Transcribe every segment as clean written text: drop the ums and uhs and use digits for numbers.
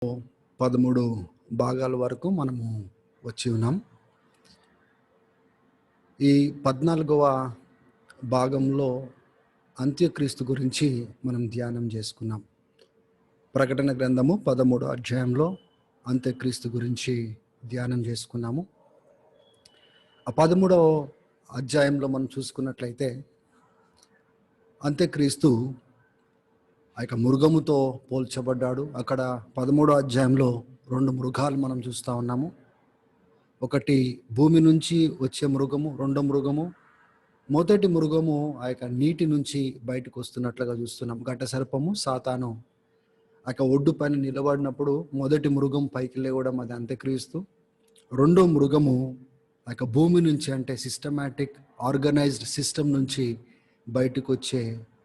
13 భాగాల వరకు మనము వచ్చి ఉన్నాం. ఈ 14వ భాగంలో అంత్యక్రీస్తు గురించి మనం ధ్యానం చేసుకున్నాం. ప్రకటన గ్రంథము 13వ అధ్యాయంలో అంత్యక్రీస్తు గురించి ధ్యానం చేసుకున్నాము. ఆ 13వ అధ్యాయంలో మనం చూసుకున్నట్లయితే అంత్యక్రీస్తు ఆ యొక్క మృగముతో పోల్చబడ్డాడు. అక్కడ 13వ అధ్యాయంలో 2 మృగాలు మనం చూస్తూ ఉన్నాము. ఒకటి భూమి నుంచి వచ్చే మృగము, రెండో మృగము. మొదటి మృగము ఆ యొక్క నీటి నుంచి బయటకు వస్తున్నట్లుగా చూస్తున్నాం. ఘట సర్పము సాతాను ఆ యొక్క ఒడ్డు పైన నిలబడినప్పుడు మొదటి మృగం పైకి లేవడం, అది అంత్యక్రీస్తు. రెండో మృగము ఆ యొక్క భూమి నుంచి, అంటే సిస్టమాటిక్ ఆర్గనైజ్డ్ సిస్టమ్ నుంచి బయటకు వచ్చే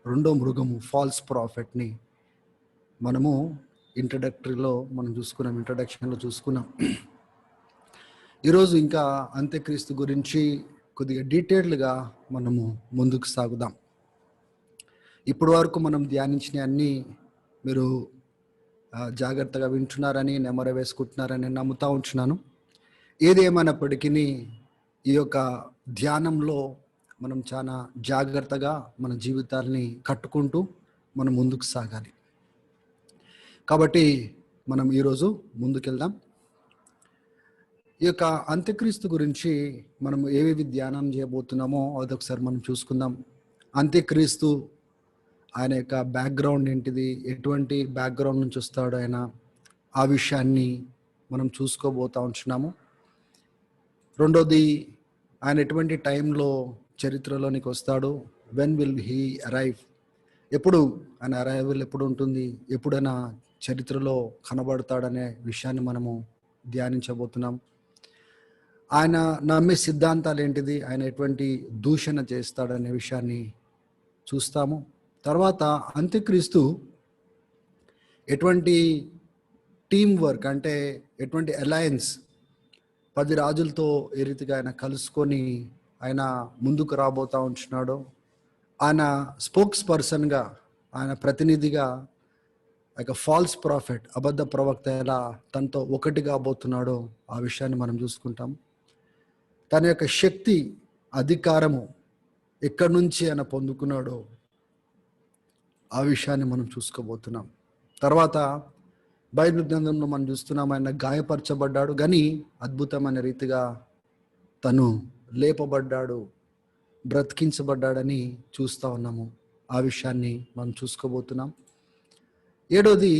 రెండో మృగము ఫాల్స్ ప్రాఫెట్ని మనము ఇంట్రడక్షన్లో చూసుకున్నాం. ఈరోజు ఇంకా అంత్యక్రీస్తు గురించి కొద్దిగా డీటెయిల్డ్గా మనము ముందుకు సాగుదాం. ఇప్పటి వరకు మనం ధ్యానించిన అన్నీ మీరు జాగ్రత్తగా వింటున్నారని, నెమర వేసుకుంటున్నారని నమ్ముతూ ఉంటున్నాను. ఏదేమైనప్పటికీ ఈ యొక్క ధ్యానంలో మనం చాలా జాగ్రత్తగా మన జీవితాల్ని కట్టుకుంటూ మనం ముందుకు సాగాలి. కాబట్టి మనం ఈరోజు ముందుకెళ్దాం. ఈ యొక్క అంత్యక్రీస్తు గురించి మనం ఏవేవి ధ్యానం చేయబోతున్నామో అదొకసారి మనం చూసుకుందాం. అంత్యక్రీస్తు ఆయన యొక్క బ్యాక్గ్రౌండ్ ఏంటిది, ఎటువంటి బ్యాక్గ్రౌండ్ నుంచి వస్తాడు ఆయన, ఆ విషయాన్ని మనం చూసుకోబోతూ ఉంటున్నాము. రెండోది, ఆయన ఎటువంటి టైంలో చరిత్రలోనికి వస్తాడు, వెన్ విల్ హీ అరైవ్, ఎప్పుడు ఆయన అరైవల్ ఎప్పుడు ఉంటుంది, ఎప్పుడైనా చరిత్రలో కనబడతాడనే విషయాన్ని మనము ధ్యానించబోతున్నాం. ఆయన నమ్మే సిద్ధాంతాలు ఏంటిది, ఆయన ఎటువంటి దూషణ చేస్తాడనే విషయాన్ని చూస్తాము. తర్వాత అంత్యక్రీస్తు ఎటువంటి టీం వర్క్, అంటే ఎటువంటి అలయన్స్ 10 రాజులతో ఏ రీతిగా ఆయన కలుసుకొని ఆయన ముందుకు రాబోతూ ఉంటున్నాడో, ఆయన స్పోక్స్ పర్సన్గా, ఆయన ప్రతినిధిగా ఒక ఫాల్స్ ప్రాఫెట్, అబద్ధ ప్రవక్త ఎలా తనతో ఒకటి కాబోతున్నాడో ఆ విషయాన్ని మనం చూసుకుంటాం. తన యొక్క శక్తి, అధికారము ఎక్కడి నుంచి ఆయన పొందుకున్నాడో ఆ విషయాన్ని మనం చూసుకోబోతున్నాం. తర్వాత బైబిల్ గ్రంథంలో మనం చూస్తున్నాం, ఆయన గాయపరచబడ్డాడు కానీ అద్భుతమైన రీతిగా తను లేపబడ్డాడు, బ్రతికించబడ్డాడని చూస్తూ ఉన్నాము. ఆ విషయాన్ని మనం చూసుకోబోతున్నాం. ఏడోది,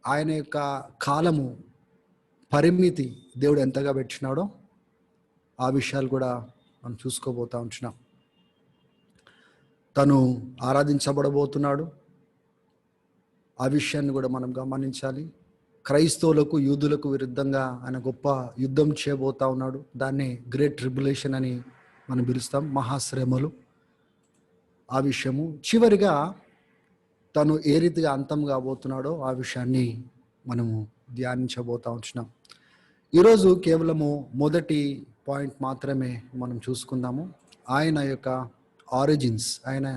ఆయన యొక్క కాలము పరిమితి దేవుడు ఎంతగా పెట్టినాడో ఆ విషయాలు కూడా మనం చూసుకోబోతూ ఉంటున్నాం. తను ఆరాధించబడబోతున్నాడు, ఆ విషయాన్ని కూడా మనం గమనించాలి. క్రైస్తవులకు, యూదులకు విరుద్ధంగా ఆయన గొప్ప యుద్ధం చేయబోతా ఉన్నాడు. దాన్నే గ్రేట్ ట్రిబులేషన్ అని మనం పిలుస్తాం, మహాశ్రమలు. ఆ విషయము చివరిగా తను ఏ రీతిగా అంతం కాబోతున్నాడో ఆ విషయాన్ని మనము ధ్యానించబోతా ఉంటున్నాం. ఈరోజు కేవలము మొదటి పాయింట్ మాత్రమే మనం చూసుకుందాము. ఆయన యొక్క ఆరిజిన్స్, ఆయన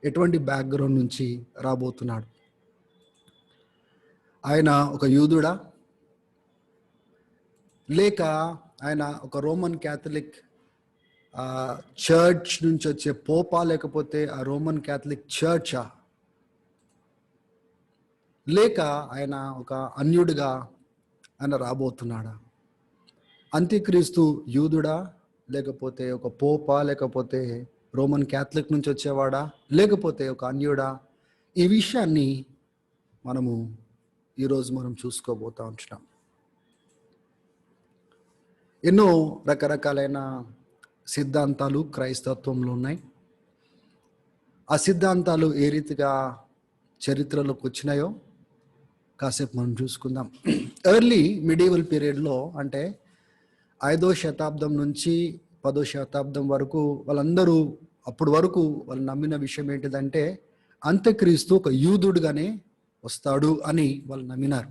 ఎటువంటి బ్యాక్గ్రౌండ్ నుంచి రాబోతున్నాడు. ఆయన ఒక యూదుడా, లేక ఆయన ఒక రోమన్ క్యాథలిక్ చర్చ్ నుంచి వచ్చే పోపా, లేకపోతే ఆ రోమన్ క్యాథలిక్ చర్చా, లేక ఆయన ఒక అన్యుడిగా ఆయన రాబోతున్నాడా? అంత్యక్రీస్తు యూదుడా, లేకపోతే ఒక పోపా, లేకపోతే రోమన్ క్యాథలిక్ నుంచి వచ్చేవాడా, లేకపోతే ఒక అన్యుడా? ఈ విషయాన్ని మనము ఈరోజు మనం చూసుకోబోతా ఉంటున్నాం. ఎన్నో రకరకాలైన సిద్ధాంతాలు క్రైస్తత్వంలో ఉన్నాయి. ఆ సిద్ధాంతాలు ఏ రీతిగా చరిత్రలోకి వచ్చినాయో కాసేపు మనం చూసుకుందాం. ఎర్లీ మిడీవల్ పీరియడ్లో, అంటే 5వ శతాబ్దం నుంచి 10వ శతాబ్దం వరకు వాళ్ళందరూ, అప్పటి వరకు వాళ్ళు నమ్మిన విషయం ఏంటిదంటే అంత్యక్రీస్తు ఒక యూదుడుగానే వస్తాడు అని వాళ్ళు నమ్మినారు.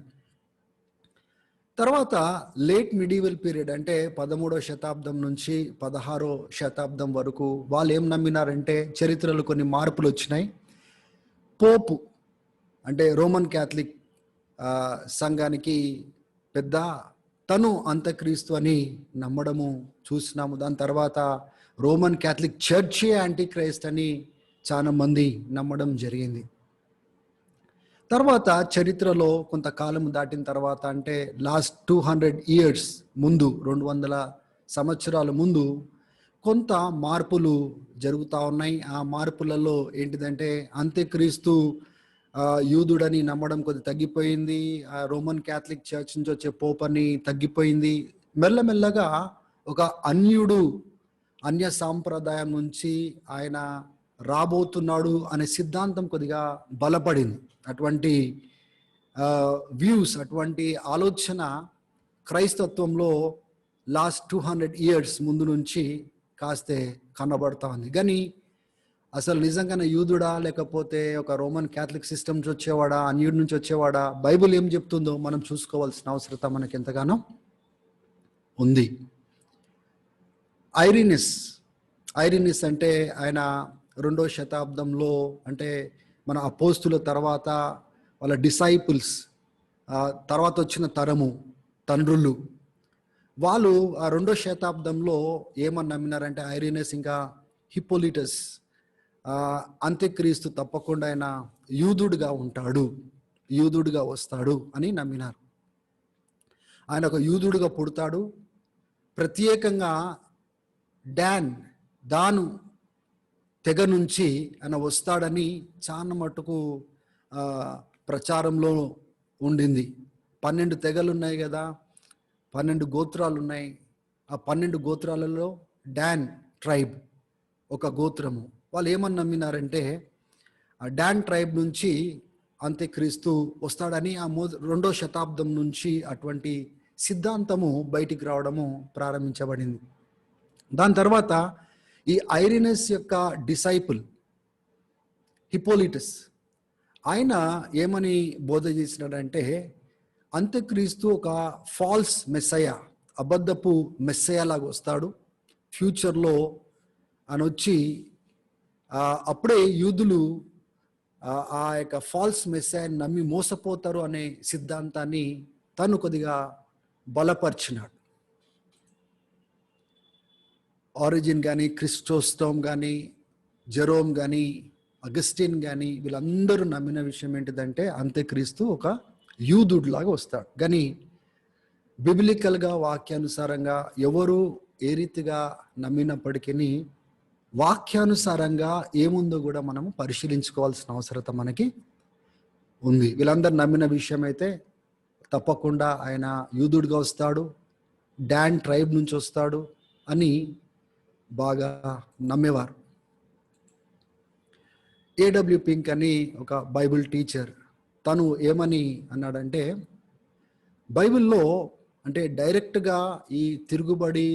తర్వాత లేట్ మిడీవల్ పీరియడ్, అంటే 13వ శతాబ్దం నుంచి 16వ శతాబ్దం వరకు వాళ్ళు ఏం నమ్మినారంటే, చరిత్రలో కొన్ని మార్పులు వచ్చినాయి. పోపు, అంటే రోమన్ క్యాథలిక్ సంఘానికి పెద్ద, తను అంత్యక్రీస్తు అని నమ్మడము చూసినాము. దాని తర్వాత రోమన్ క్యాథలిక్ చర్చే యాంటీ క్రైస్ట్ అని చాలా మంది నమ్మడం జరిగింది. తర్వాత చరిత్రలో కొంతకాలం దాటిన తర్వాత, అంటే లాస్ట్ 200 years ముందు, 200 సంవత్సరాల ముందు కొంత మార్పులు జరుగుతూ ఉన్నాయి. ఆ మార్పులలో ఏంటిదంటే అంత్యక్రీస్తు యూదుడని నమ్మడం కొద్ది తగ్గిపోయింది. ఆ రోమన్ క్యాథలిక్ చర్చ్ నుంచి వచ్చే పోప్ అని తగ్గిపోయింది. మెల్లమెల్లగా ఒక అన్య సాంప్రదాయం నుంచి ఆయన రాబోతున్నాడు అనే సిద్ధాంతం కొద్దిగా బలపడింది. అటువంటి వ్యూస్, అటువంటి ఆలోచన క్రైస్తత్వంలో లాస్ట్ 200 years ముందు నుంచి కాస్తే కనబడతా ఉంది. కానీ అసలు నిజంగానే యూదుడా, లేకపోతే ఒక రోమన్ క్యాథలిక్ సిస్టమ్ నుంచి వచ్చేవాడా, అన్యుడి నుంచి వచ్చేవాడా, బైబిల్ ఏం చెప్తుందో మనం చూసుకోవాల్సిన అవసరత మనకి ఎంతగానో ఉంది. ఐరినిస్ అంటే ఆయన 2వ శతాబ్దంలో, అంటే మన అపోస్తుల తర్వాత వాళ్ళ డిసైపుల్స్, తర్వాత వచ్చిన తరము తండ్రులు, వాళ్ళు ఆ 2వ శతాబ్దంలో ఏమని నమ్మినారంటే ఐరినస్ ఇంకా హిప్పోలిటస్ అంత్యక్రీస్తు తప్పకుండా ఆయన యూదుడుగా ఉంటాడు, యూదుడుగా వస్తాడు అని నమ్మినారు. ఆయన ఒక యూదుడుగా పుడతాడు, ప్రత్యేకంగా దాను తెగ నుంచి ఆయన వస్తాడని చాలా మటుకు ప్రచారంలో ఉండింది. 12 తెగలు ఉన్నాయి కదా, 12 గోత్రాలు ఉన్నాయి. ఆ 12 గోత్రాలలో డాన్ ట్రైబ్ ఒక గోత్రము. వాళ్ళు ఏమని నమ్మినారంటే ఆ డాన్ ట్రైబ్ నుంచి అంత్యక్రీస్తు వస్తాడని ఆ 2వ శతాబ్దం నుంచి అటువంటి సిద్ధాంతము బయటికి రావడము ప్రారంభించబడింది. దాని తర్వాత ఈ ఐరినస్ యొక్క డిసైపుల్ హిప్పోలిటస్, ఆయన ఏమని బోధ చేసినాడంటే అంత్యక్రీస్తు ఒక ఫాల్స్ మెస్సయా, అబద్ధపు మెస్సయా లాగా వస్తాడు ఫ్యూచర్లో అని వచ్చి, అప్పుడే యూదులు ఆ యొక్క ఫాల్స్ మెస్సయాని నమ్మి మోసపోతారు అనే సిద్ధాంతాన్ని తను కొద్దిగా బలపరిచినాడు. ఆరిజిన్ కానీ, క్రిస్టోస్టోమ్ కానీ, జెరోమ్ కానీ, అగస్టిన్ కానీ, వీళ్ళందరూ నమ్మిన విషయం ఏంటిదంటే అంత్యక్రీస్తు ఒక యూదుడు లాగా వస్తాడు. కానీ బిబిలికల్గా, వాక్యానుసారంగా ఎవరు ఏ రీతిగా నమ్మినప్పటికీ వాక్యానుసారంగా ఏముందో కూడా మనము పరిశీలించుకోవాల్సిన అవసరత మనకి ఉంది. వీళ్ళందరూ నమ్మిన విషయం అయితే తప్పకుండా ఆయన యూదుడుగా వస్తాడు, డాన్ ట్రైబ్ నుంచి వస్తాడు అని బాగా నమ్మేవారు. ఏడబ్ల్యూ పింక్ అని ఒక బైబిల్ టీచర్, తను ఏమని అన్నాడంటే బైబిల్లో అంటే డైరెక్ట్గా ఈ తిరుగుబడి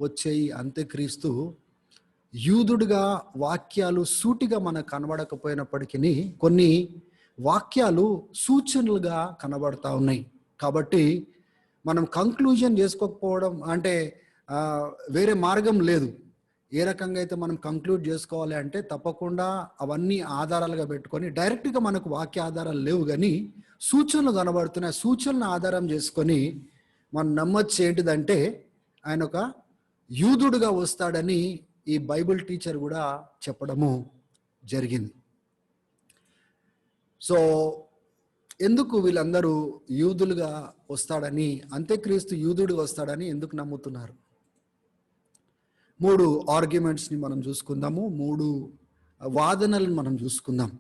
వచ్చే ఈ అంత్యక్రీస్తు యూదుడుగా వాక్యాలు సూటిగా మనకు కనబడకపోయినప్పటికీ కొన్ని వాక్యాలు సూచనలుగా కనబడతా ఉన్నాయి. కాబట్టి మనం కంక్లూజన్ చేసుకోకపోవడం అంటే వేరే మార్గం లేదు. ఏ రకంగా అయితే మనం కంక్లూడ్ చేసుకోవాలి అంటే తప్పకుండా అవన్నీ ఆధారాలుగా పెట్టుకొని, డైరెక్ట్గా మనకు వాక్య ఆధారాలు లేవు కానీ సూచనలు కనబడుతున్నాయి. సూచనలను ఆధారం చేసుకొని మనం నమ్మొచ్చు ఏంటిదంటే ఆయన ఒక యూదుడుగా వస్తాడని ఈ బైబిల్ టీచర్ కూడా చెప్పడము జరిగింది. సో ఎందుకు వీళ్ళందరూ యూదులుగా వస్తాడని, అంత్యక్రీస్తు యూదుడుగా వస్తాడని ఎందుకు నమ్ముతున్నారు? 3 ఆర్గ్యుమెంట్స్ని మనం చూసుకుందాము, 3 వాదనలను మనం చూసుకుందాం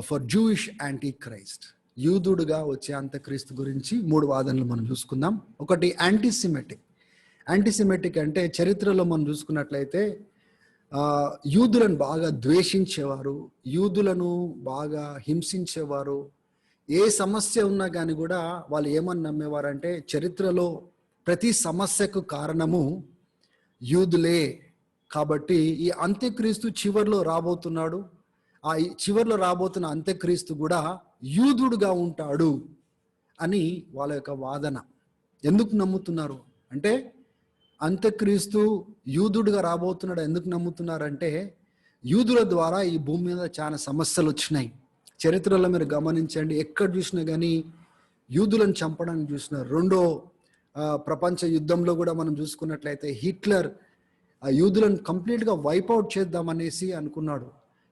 ఫర్ జూయిష్ యాంటీ క్రైస్ట్. యూదుడుగా వచ్చే అంత్యక్రీస్తు గురించి 3 వాదనలు మనం చూసుకుందాం. ఒకటి యాంటీసెమిటిక్ అంటే చరిత్రలో మనం చూసుకున్నట్లయితే యూదులను బాగా ద్వేషించేవారు, యూదులను బాగా హింసించేవారు. ఏ సమస్య ఉన్నా కానీ కూడా వాళ్ళు ఏమని నమ్మేవారంటే చరిత్రలో ప్రతి సమస్యకు కారణము యూదులే. కాబట్టి ఈ అంత్యక్రీస్తు చివరిలో రాబోతున్నాడు, ఆ చివరిలో రాబోతున్న అంత్యక్రీస్తు కూడా యూదుడుగా ఉంటాడు అని వాళ్ళ యొక్క వాదన. ఎందుకు నమ్ముతున్నారు అంటే అంత్యక్రీస్తు యూదుడుగా రాబోతున్నాడు ఎందుకు నమ్ముతున్నారంటే యూదుల ద్వారా ఈ భూమి మీద చాలా సమస్యలు వచ్చినాయి, చరిత్రలో మీరు గమనించండి, ఎక్కడ చూసినా కానీ యూదులను చంపడానికి చూసిన రెండో ప్రపంచ యుద్ధంలో కూడా మనం చూసుకున్నట్లయితే హిట్లర్ ఆ యూదులను కంప్లీట్గా వైపౌట్ చేద్దామనేసి అనుకున్నాడు.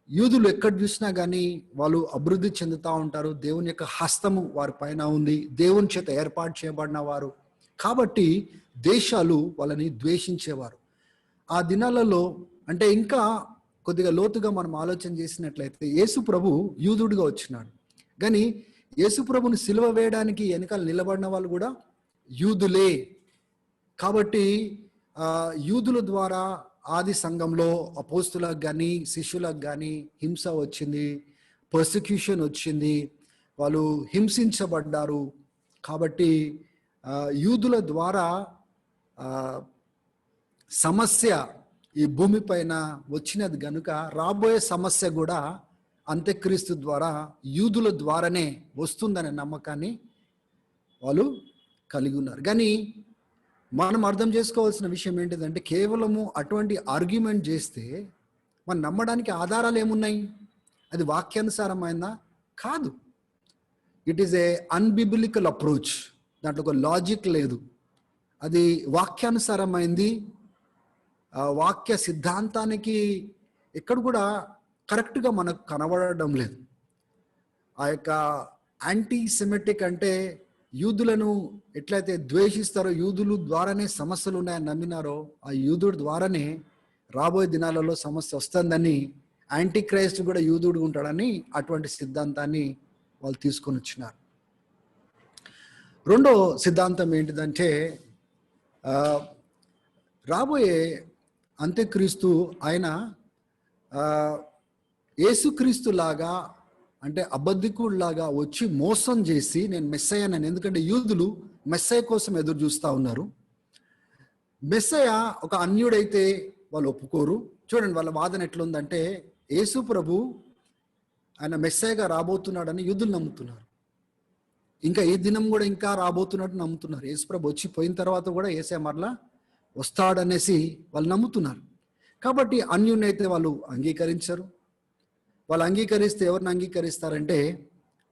యూదులు ఎక్కడ చూసినా కానీ వాళ్ళు అభివృద్ధి చెందుతూ ఉంటారు. దేవుని యొక్క హస్తము వారి పైన ఉంది, దేవుని చేత ఏర్పాటు చేయబడిన వారు కాబట్టి దేశాలు వాళ్ళని ద్వేషించేవారు. ఆ దినాలలో అంటే ఇంకా కొద్దిగా లోతుగా మనం ఆలోచన చేసినట్లయితే యేసు ప్రభు యూదుడిగా వచ్చినాడు, కానీ యేసు ప్రభుని సిలువ వేయడానికి వెనకాల నిలబడిన వాళ్ళు కూడా యూదులే. కాబట్టి యూదుల ద్వారా ఆది సంఘంలో అపోస్తులకు కానీ శిష్యులకు కానీ హింస వచ్చింది, పర్సిక్యూషన్ వచ్చింది, వాళ్ళు హింసించబడ్డారు. కాబట్టి యూదుల ద్వారా సమస్య ఈ భూమి పైన వచ్చినది కనుక రాబోయే సమస్య కూడా అంత్యక్రీస్తు ద్వారా యూదుల ద్వారానే వస్తుందనే నమ్మకాన్ని వాళ్ళు కలిగి ఉన్నారు. కానీ మనం అర్థం చేసుకోవాల్సిన విషయం ఏంటిదంటే కేవలము అటువంటి ఆర్గ్యుమెంట్ చేస్తే మనం నమ్మడానికి ఆధారాలు ఏమున్నాయి? అది వాక్యానుసారమైందా? కాదు. It is a unbiblical approach. దాంట్లో ఒక లాజిక్ లేదు. అది వాక్యానుసారమైంది, వాక్య సిద్ధాంతానికి ఎక్కడ కూడా కరెక్ట్గా మనకు కనబడడం లేదు. ఆ యొక్క యాంటీ సెమెటిక్ అంటే యూదులను ఎట్లయితే ద్వేషిస్తారో, యూదులు ద్వారానే సమస్యలు ఉన్నాయని నమ్మినారో, ఆ యూదుడు ద్వారానే రాబోయే దినాలలో సమస్య వస్తుందని, యాంటీ క్రైస్ట్ కూడా యూదుడు ఉంటాడని అటువంటి సిద్ధాంతాన్ని వాళ్ళు తీసుకొని వచ్చినారు. రెండో సిద్ధాంతం ఏంటిదంటే రాబోయే అంత్యక్రీస్తు ఆయన యేసుక్రీస్తు లాగా అంటే అబద్ధికుడిలాగా వచ్చి మోసం చేసి నేను మెస్సయ్యనని, ఎందుకంటే యూదులు మెస్సయ్య కోసం ఎదురు చూస్తూ ఉన్నారు. మెస్సయ్య ఒక అన్యుడైతే వాళ్ళు ఒప్పుకోరు. చూడండి వాళ్ళ వాదన ఎట్లుందంటే యేసు ప్రభు ఆయన మెస్సయ్యగా రాబోతున్నాడని యూదులు నమ్ముతున్నారు. ఇంకా ఈ దినం కూడా ఇంకా రాబోతున్నట్టు నమ్ముతున్నారు. యేసు ప్రభు వచ్చి పోయిన తర్వాత కూడా యేసయ్య మరలా వస్తాడనేసి వాళ్ళు నమ్ముతున్నారు. కాబట్టి అన్యునైతే వాళ్ళు అంగీకరించరు. వాళ్ళు అంగీకరిస్తే ఎవరిని అంగీకరిస్తారంటే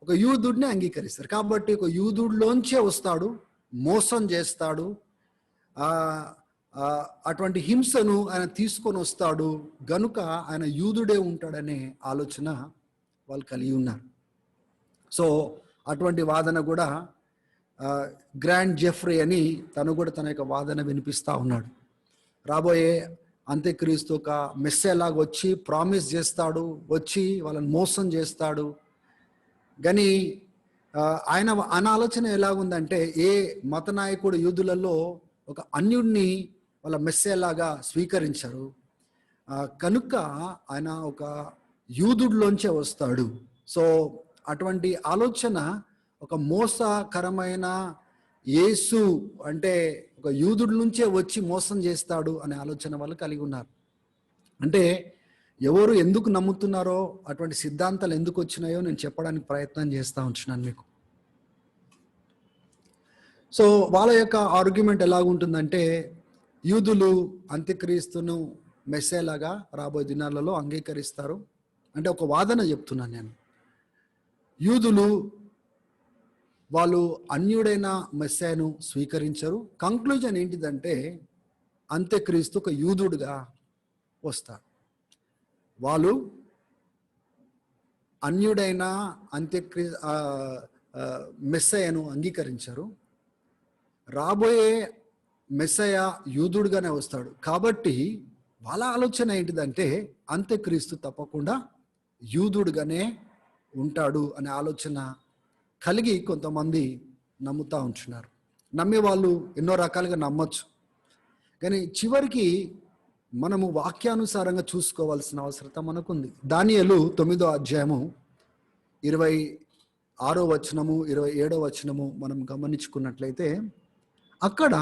ఒక యూదుడిని అంగీకరిస్తారు. కాబట్టి ఒక యూదుడిలోంచే వస్తాడు, మోసం చేస్తాడు, అటువంటి హింసను ఆయన తీసుకొని వస్తాడు గనుక ఆయన యూదుడే ఉంటాడనే ఆలోచన వాళ్ళు కలిగి ఉన్నారు. సో అటువంటి వాదన కూడా గ్రాండ్ జెఫ్రీ అని తను కూడా తన యొక్క వాదన వినిపిస్తూ ఉన్నాడు. రాబోయే అంత్యక్రీస్తు ఒక మెస్సేలాగా వచ్చి ప్రామిస్ చేస్తాడు, వచ్చి వాళ్ళని మోసం చేస్తాడు. కానీ ఆయన ఆలోచన ఎలాగుందంటే ఏ మత నాయకుడు యూదులలో ఒక అన్యుడిని వాళ్ళ మెస్సేలాగా స్వీకరించారు కనుక ఆయన ఒక యూదుడిలోంచే వస్తాడు. సో అటువంటి ఆలోచన ఒక మోసకరమైన యేసు అంటే ఒక యూదుడి నుంచే వచ్చి మోసం చేస్తాడు అనే ఆలోచన వాళ్ళు కలిగి ఉన్నారు. అంటే ఎవరు ఎందుకు నమ్ముతున్నారో, అటువంటి సిద్ధాంతాలు ఎందుకు వచ్చినాయో నేను చెప్పడానికి ప్రయత్నం చేస్తూ ఉంటున్నాను మీకు. సో వాళ్ళ యొక్క ఆర్గ్యుమెంట్ ఎలాగుంటుందంటే యూదులు అంత్యక్రీస్తును మెస్సేలాగా రాబోయే దినాలలో అంగీకరిస్తారు. అంటే ఒక వాదన చెప్తున్నాను నేను. యూదులు వాళ్ళు అన్యుడైన మెస్సేను స్వీకరించరు. కంక్లూజన్ ఏంటిదంటే అంత్యక్రీస్తు ఒక యూదుడుగా వస్తాడు. వాళ్ళు అన్యుడైన మెస్సయ్యను అంగీకరించరు. రాబోయే మెస్సయ్య యూదుడుగానే వస్తాడు. కాబట్టి వాళ్ళ ఆలోచన ఏంటిదంటే అంత్యక్రీస్తు తప్పకుండా యూదుడుగానే ఉంటాడు అనే ఆలోచన కలిగి కొంతమంది నమ్ముతూ ఉంటున్నారు. నమ్మే వాళ్ళు ఎన్నో రకాలుగా నమ్మచ్చు, కానీ చివరికి మనము వాక్యానుసారంగా చూసుకోవాల్సిన అవసరత మనకుంది. దానియేలు 9వ అధ్యాయము 26వ వచనము 27వ వచనము మనం గమనించుకున్నట్లయితే అక్కడ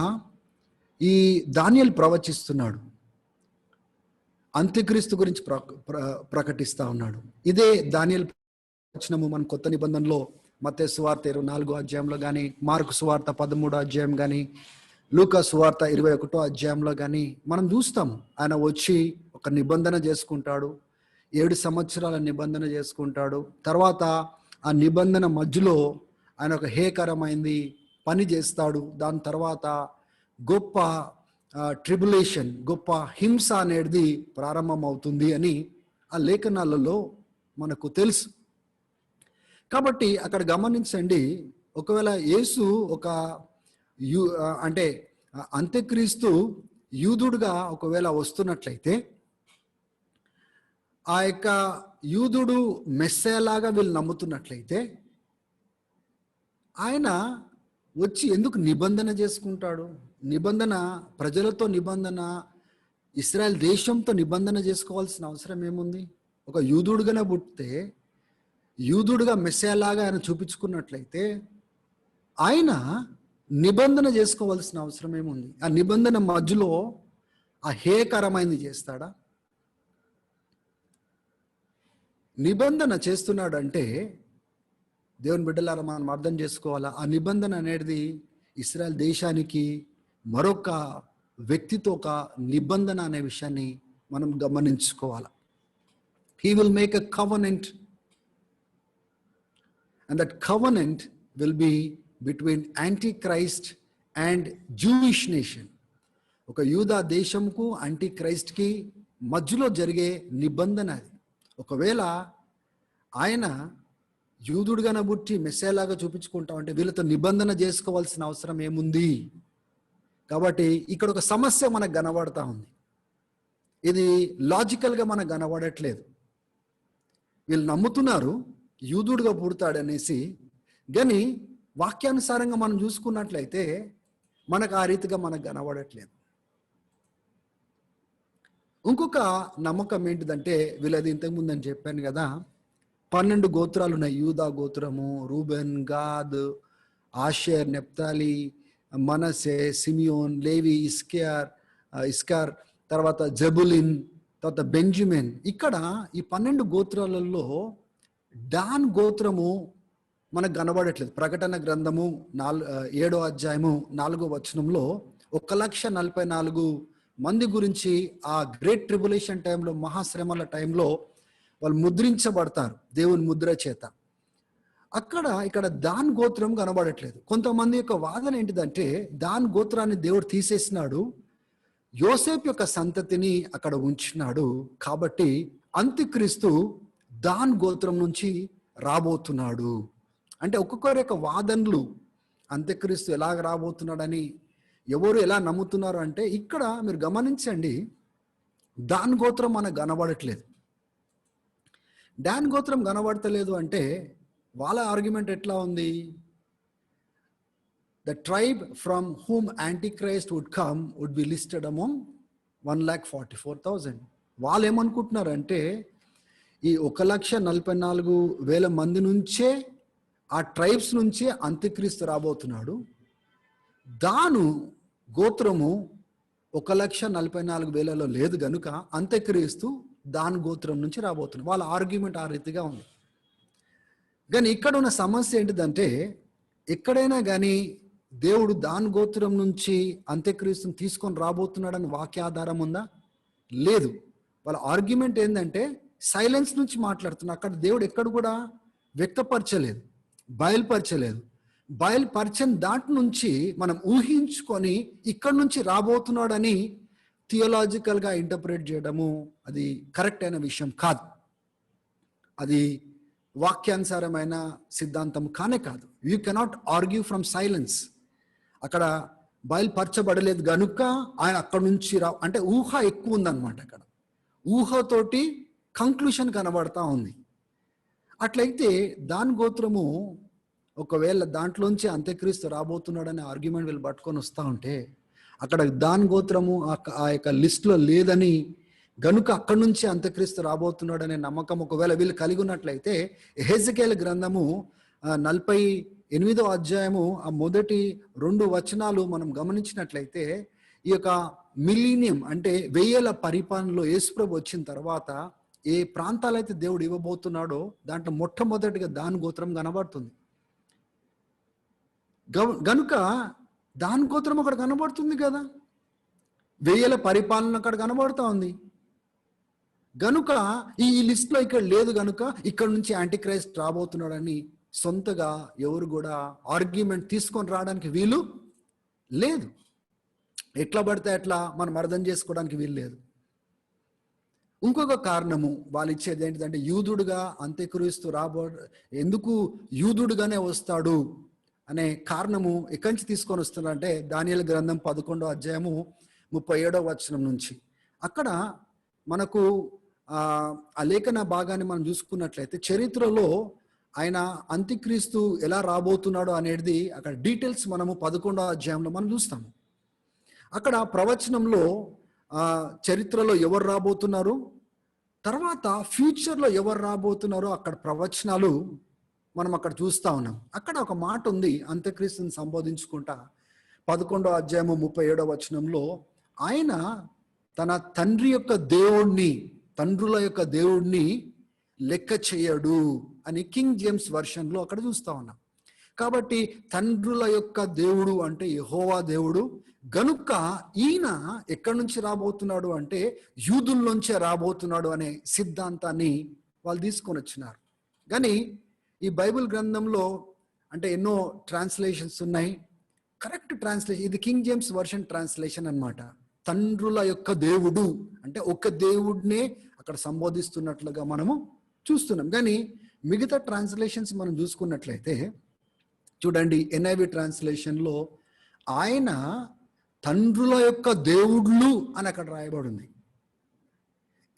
ఈ దానియేలు ప్రవచిస్తున్నాడు, అంత్యక్రీస్తు గురించి ప్రకటిస్తూ ఉన్నాడు. ఇదే దానియేలు వచనము మన కొత్త నిబంధనలో మత్తయి సువార్త 24వ అధ్యాయంలో కానీ, మార్కు సువార్త 13వ అధ్యాయం కానీ, లూకా సువార్త 21వ అధ్యాయంలో కానీ మనం చూస్తాము. ఆయన వచ్చి ఒక నిబంధన చేసుకుంటాడు, 7 సంవత్సరాల నిబంధన చేసుకుంటాడు. తర్వాత ఆ నిబంధన మధ్యలో ఆయన ఒక హేకరమైంది పని చేస్తాడు. దాని తర్వాత గొప్ప ట్రిబులేషన్, గొప్ప హింస అనేది ప్రారంభమవుతుంది అని ఆ లేఖనాలలో మనకు తెలుసు. కాబట్టి అక్కడ గమనించండి, ఒకవేళ యేసు ఒక అంటే అంత్యక్రీస్తు యూదుడుగా ఒకవేళ వస్తున్నట్లయితే, ఆ యొక్క యూదుడు మెస్సేలాగా వీళ్ళు నమ్ముతున్నట్లయితే, ఆయన వచ్చి ఎందుకు నిబంధన చేసుకుంటాడు? నిబంధన ప్రజలతో నిబంధన, ఇశ్రాయేల్ దేశంతో నిబంధన చేసుకోవాల్సిన అవసరం ఏముంది? ఒక యూదుడుగానే పుట్టితే, యూదుడుగా మెస్సేలాగా ఆయన చూపించుకున్నట్లయితే, ఆయన నిబంధన చేసుకోవాల్సిన అవసరం ఏముంది? ఆ నిబంధన మధ్యలో ఆ హేకరమైంది చేస్తాడా? నిబంధన చేస్తున్నాడు అంటే దేవుని బిడ్డలారా మనం అర్థం చేసుకోవాలా, ఆ నిబంధన అనేది ఇశ్రాయేల్ దేశానికి మరొక వ్యక్తితో ఒక నిబంధన అనే విషయాన్ని మనం గమనించుకోవాలి. He will make a covenant, and that covenant will be between anti Christ and Jewish nation. ఒక యూదా దేశంకు యాంటీ క్రైస్ట్కి మధ్యలో జరిగే నిబంధన అది. ఒకవేళ ఆయన యూదుడుగానే పుట్టి మెస్సేలాగా చూపించుకుంటామంటే వీళ్ళతో నిబంధన చేసుకోవాల్సిన అవసరం ఏముంది? కాబట్టి ఇక్కడ ఒక సమస్య మనకు కనబడతా ఉంది. ఇది లాజికల్గా మనకు కనబడట్లేదు. వీళ్ళు నమ్ముతున్నారు యూదుడుగా పుడతాడనేసి, కానీ వాక్యానుసారంగా మనం చూసుకున్నట్లయితే మనకు ఆ రీతిగా మనకు కనబడట్లేదు. ఇంకొక నమ్మకం ఏంటిదంటే, వీళ్ళది ఇంతకుముందు అని చెప్పాను కదా, 12 గోత్రాలు ఉన్నాయి. యూదా గోత్రము, రూబెన్, గాద్, ఆషేర్, నెప్తాలి, మనసే, సిమియోన్, లేవి, ఇస్కార్, తర్వాత జబులిన్, తర్వాత బెంజమిన్. ఇక్కడ ఈ 12 గోత్రాలలో డాన్ గోత్రము మనకు కనబడట్లేదు. ప్రకటన గ్రంథము 7వ అధ్యాయము 4వ వచనంలో 1,44,000 మంది గురించి ఆ గ్రేట్ ట్రిబులేషన్ టైంలో, మహాశ్రమల టైంలో వాళ్ళు ముద్రించబడతారు దేవుని ముద్ర చేత. ఇక్కడ దాన్ గోత్రం కనబడట్లేదు. కొంతమంది యొక్క వాదన ఏంటిదంటే, దాన్ గోత్రాన్ని దేవుడు తీసేసినాడు, యోసేపు యొక్క సంతతిని అక్కడ ఉంచినాడు, కాబట్టి అంత్యక్రీస్తు దాన్ గోత్రం నుంచి రాబోతున్నాడు. అంటే ఒక్కొక్కరి యొక్క వాదనలు, అంత్యక్రీస్తు ఎలాగ రాబోతున్నాడని ఎవరు ఎలా నమ్ముతున్నారు అంటే, ఇక్కడ మీరు గమనించండి, దాన్ గోత్రం మనకు కనబడట్లేదు. డాన్ గోత్రం కనబడతలేదు అంటే వాళ్ళ ఆర్గ్యుమెంట్ ఎట్లా ఉంది? The tribe from whom antichrist would come would be listed among 1,44,000. వాళ్ళు ఏమనుకుంటున్నారంటే, ఈ 1,44,000 మంది నుంచే, ఆ ట్రైబ్స్ నుంచే అంత్యక్రీస్తు రాబోతున్నాడు. దాను గోత్రము 1,44,000 లేదు గనుక అంత్యక్రీస్తు దాని గోత్రం నుంచి రాబోతుంది. వాళ్ళ ఆర్గ్యుమెంట్ ఆ రీతిగా ఉంది. కానీ ఇక్కడ ఉన్న సమస్య ఏంటిదంటే, ఎక్కడైనా కానీ దేవుడు దాని గోత్రం నుంచి అంత్యక్రీస్తుని తీసుకొని రాబోతున్నాడని వాక్యాధారం ఉందా? లేదు. వాళ్ళ ఆర్గ్యుమెంట్ ఏంటంటే సైలెన్స్ నుంచి మాట్లాడుతున్నా. అక్కడ దేవుడు ఎక్కడ కూడా వ్యక్తపరచలేదు, బయలుపరచలేదు. బయలుపరచని దాంట్ నుంచి మనం ఊహించుకొని ఇక్కడ నుంచి రాబోతున్నాడని థియోలాజికల్గా ఇంటర్ప్రిట్ చేయడము అది కరెక్ట్ అయిన విషయం కాదు. అది వాక్యానుసారమైన సిద్ధాంతం కానే కాదు. You cannot argue from silence. అక్కడ బయలుపరచబడలేదు గనుక ఆయన అక్కడ నుంచి అంటే ఊహ ఎక్కువ ఉందన్నమాట. అక్కడ ఊహతోటి కంక్లూషన్ కనబడతా ఉంది. అట్లయితే దాని గోత్రము ఒకవేళ దాంట్లోంచి అంత్యక్రీస్తు రాబోతున్నాడనే ఆర్గ్యుమెంట్ వీళ్ళు పట్టుకొని వస్తూ ఉంటే, అక్కడ దాని గోత్రము ఆ యొక్క లిస్టులో లేదని గనుక అక్కడి నుంచి అంత్యక్రీస్తు రాబోతున్నాడనే నమ్మకం ఒకవేళ వీళ్ళు కలిగి ఉన్నట్లయితే, ఎహెజ్కేలు గ్రంథము 48వ అధ్యాయము ఆ మొదటి 2 వచనాలు మనం గమనించినట్లయితే, ఈ యొక్క మిలీనియం అంటే 1000 పరిపాలనలో యేసుప్రభు వచ్చిన తర్వాత ఏ ప్రాంతాలైతే దేవుడు ఇవ్వబోతున్నాడో దాంట్లో మొట్టమొదటిగా దాని గోత్రం కనబడుతుంది. గనుక దాని గోత్రం అక్కడ కనబడుతుంది కదా, 1000 పరిపాలన అక్కడ కనబడుతూ ఉంది. గనుక ఈ లిస్ట్లో ఇక్కడ లేదు, గనుక ఇక్కడ నుంచి యాంటీ క్రైస్ట్ రాబోతున్నాడని సొంతగా ఎవరు కూడా ఆర్గ్యుమెంట్ తీసుకొని రావడానికి వీలు లేదు. ఎట్లా పడితే అట్లా మనం అర్థం చేసుకోవడానికి వీలు లేదు. ఇంకొక కారణము వాళ్ళు ఇచ్చేది ఏంటిదంటే, యూదుడుగా అంత్యక్రీస్తు ఎందుకు యూదుడుగానే వస్తాడు అనే కారణము ఎక్కడి నుంచి తీసుకొని వస్తున్నారంటే, దానియేలు గ్రంథం 11వ అధ్యాయము 37వ వచనం నుంచి. అక్కడ మనకు ఆ లేఖన భాగాన్ని మనం చూసుకున్నట్లయితే, చరిత్రలో ఆయన అంత్యక్రీస్తు ఎలా రాబోతున్నాడు అనేది అక్కడ డీటెయిల్స్ మనము 11వ అధ్యాయంలో మనం చూస్తాము. అక్కడ ప్రవచనంలో చరిత్రలో ఎవరు రాబోతున్నారు, తర్వాత ఫ్యూచర్లో ఎవరు రాబోతున్నారో అక్కడ ప్రవచనాలు మనం అక్కడ చూస్తూ ఉన్నాం. అక్కడ ఒక మాట ఉంది, అంత్యక్రీస్తుని సంబోధించుకుంటా 11వ అధ్యాయము 37వ వచనంలో, ఆయన తన తండ్రి యొక్క దేవుణ్ణి, తండ్రుల యొక్క దేవుణ్ణి లెక్క చేయడు అని కింగ్ జేమ్స్ వర్షన్లో అక్కడ చూస్తూ ఉన్నాం. కాబట్టి తండ్రుల యొక్క దేవుడు అంటే యెహోవా దేవుడు, గనుక ఈయన ఎక్కడి నుంచి రాబోతున్నాడు అంటే యూదుల్లోంచే రాబోతున్నాడు అనే సిద్ధాంతాన్ని వాళ్ళు తీసుకొని వచ్చినారు. కానీ ఈ బైబిల్ గ్రంథంలో అంటే ఎన్నో ట్రాన్స్లేషన్స్ ఉన్నాయి. కరెక్ట్ ట్రాన్స్లేషన్ ఇది కింగ్ జేమ్స్ వర్షన్ ట్రాన్స్లేషన్ అన్నమాట. తండ్రుల యొక్క దేవుడు అంటే ఒక దేవుడినే అక్కడ సంబోధిస్తున్నట్లుగా మనము చూస్తున్నాం. కానీ మిగతా ట్రాన్స్లేషన్స్ మనం చూసుకున్నట్లయితే చూడండి, NIV ట్రాన్స్లేషన్లో ఆయన తండ్రుల యొక్క దేవుళ్ళు అని అక్కడ రాయబడి ఉంది.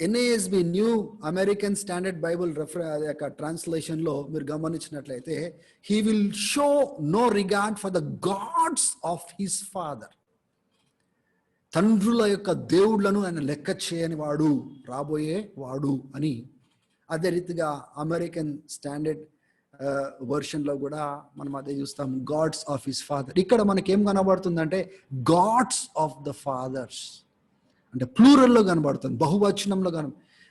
NASB new American standard Bible ట్రాన్స్లేషన్లో మీరు గమనించినట్లయితే, he will show no regard for the gods of his father. తండ్రుల యొక్క దేవుళ్లను ఆయన లెక్క చేయని వాడు రాబోయే వాడు అని. అదే రీతిగా అమెరికన్ స్టాండర్డ్ వర్షన్లో కూడా మనం అదే చూస్తాం, గాడ్స్ ఆఫ్ హిస్ ఫాదర్. ఇక్కడ మనకేం కనబడుతుందంటే గాడ్స్ ఆఫ్ ద ఫాదర్స్ అంటే ప్లూరల్లో కనబడుతుంది, బహువచనంలో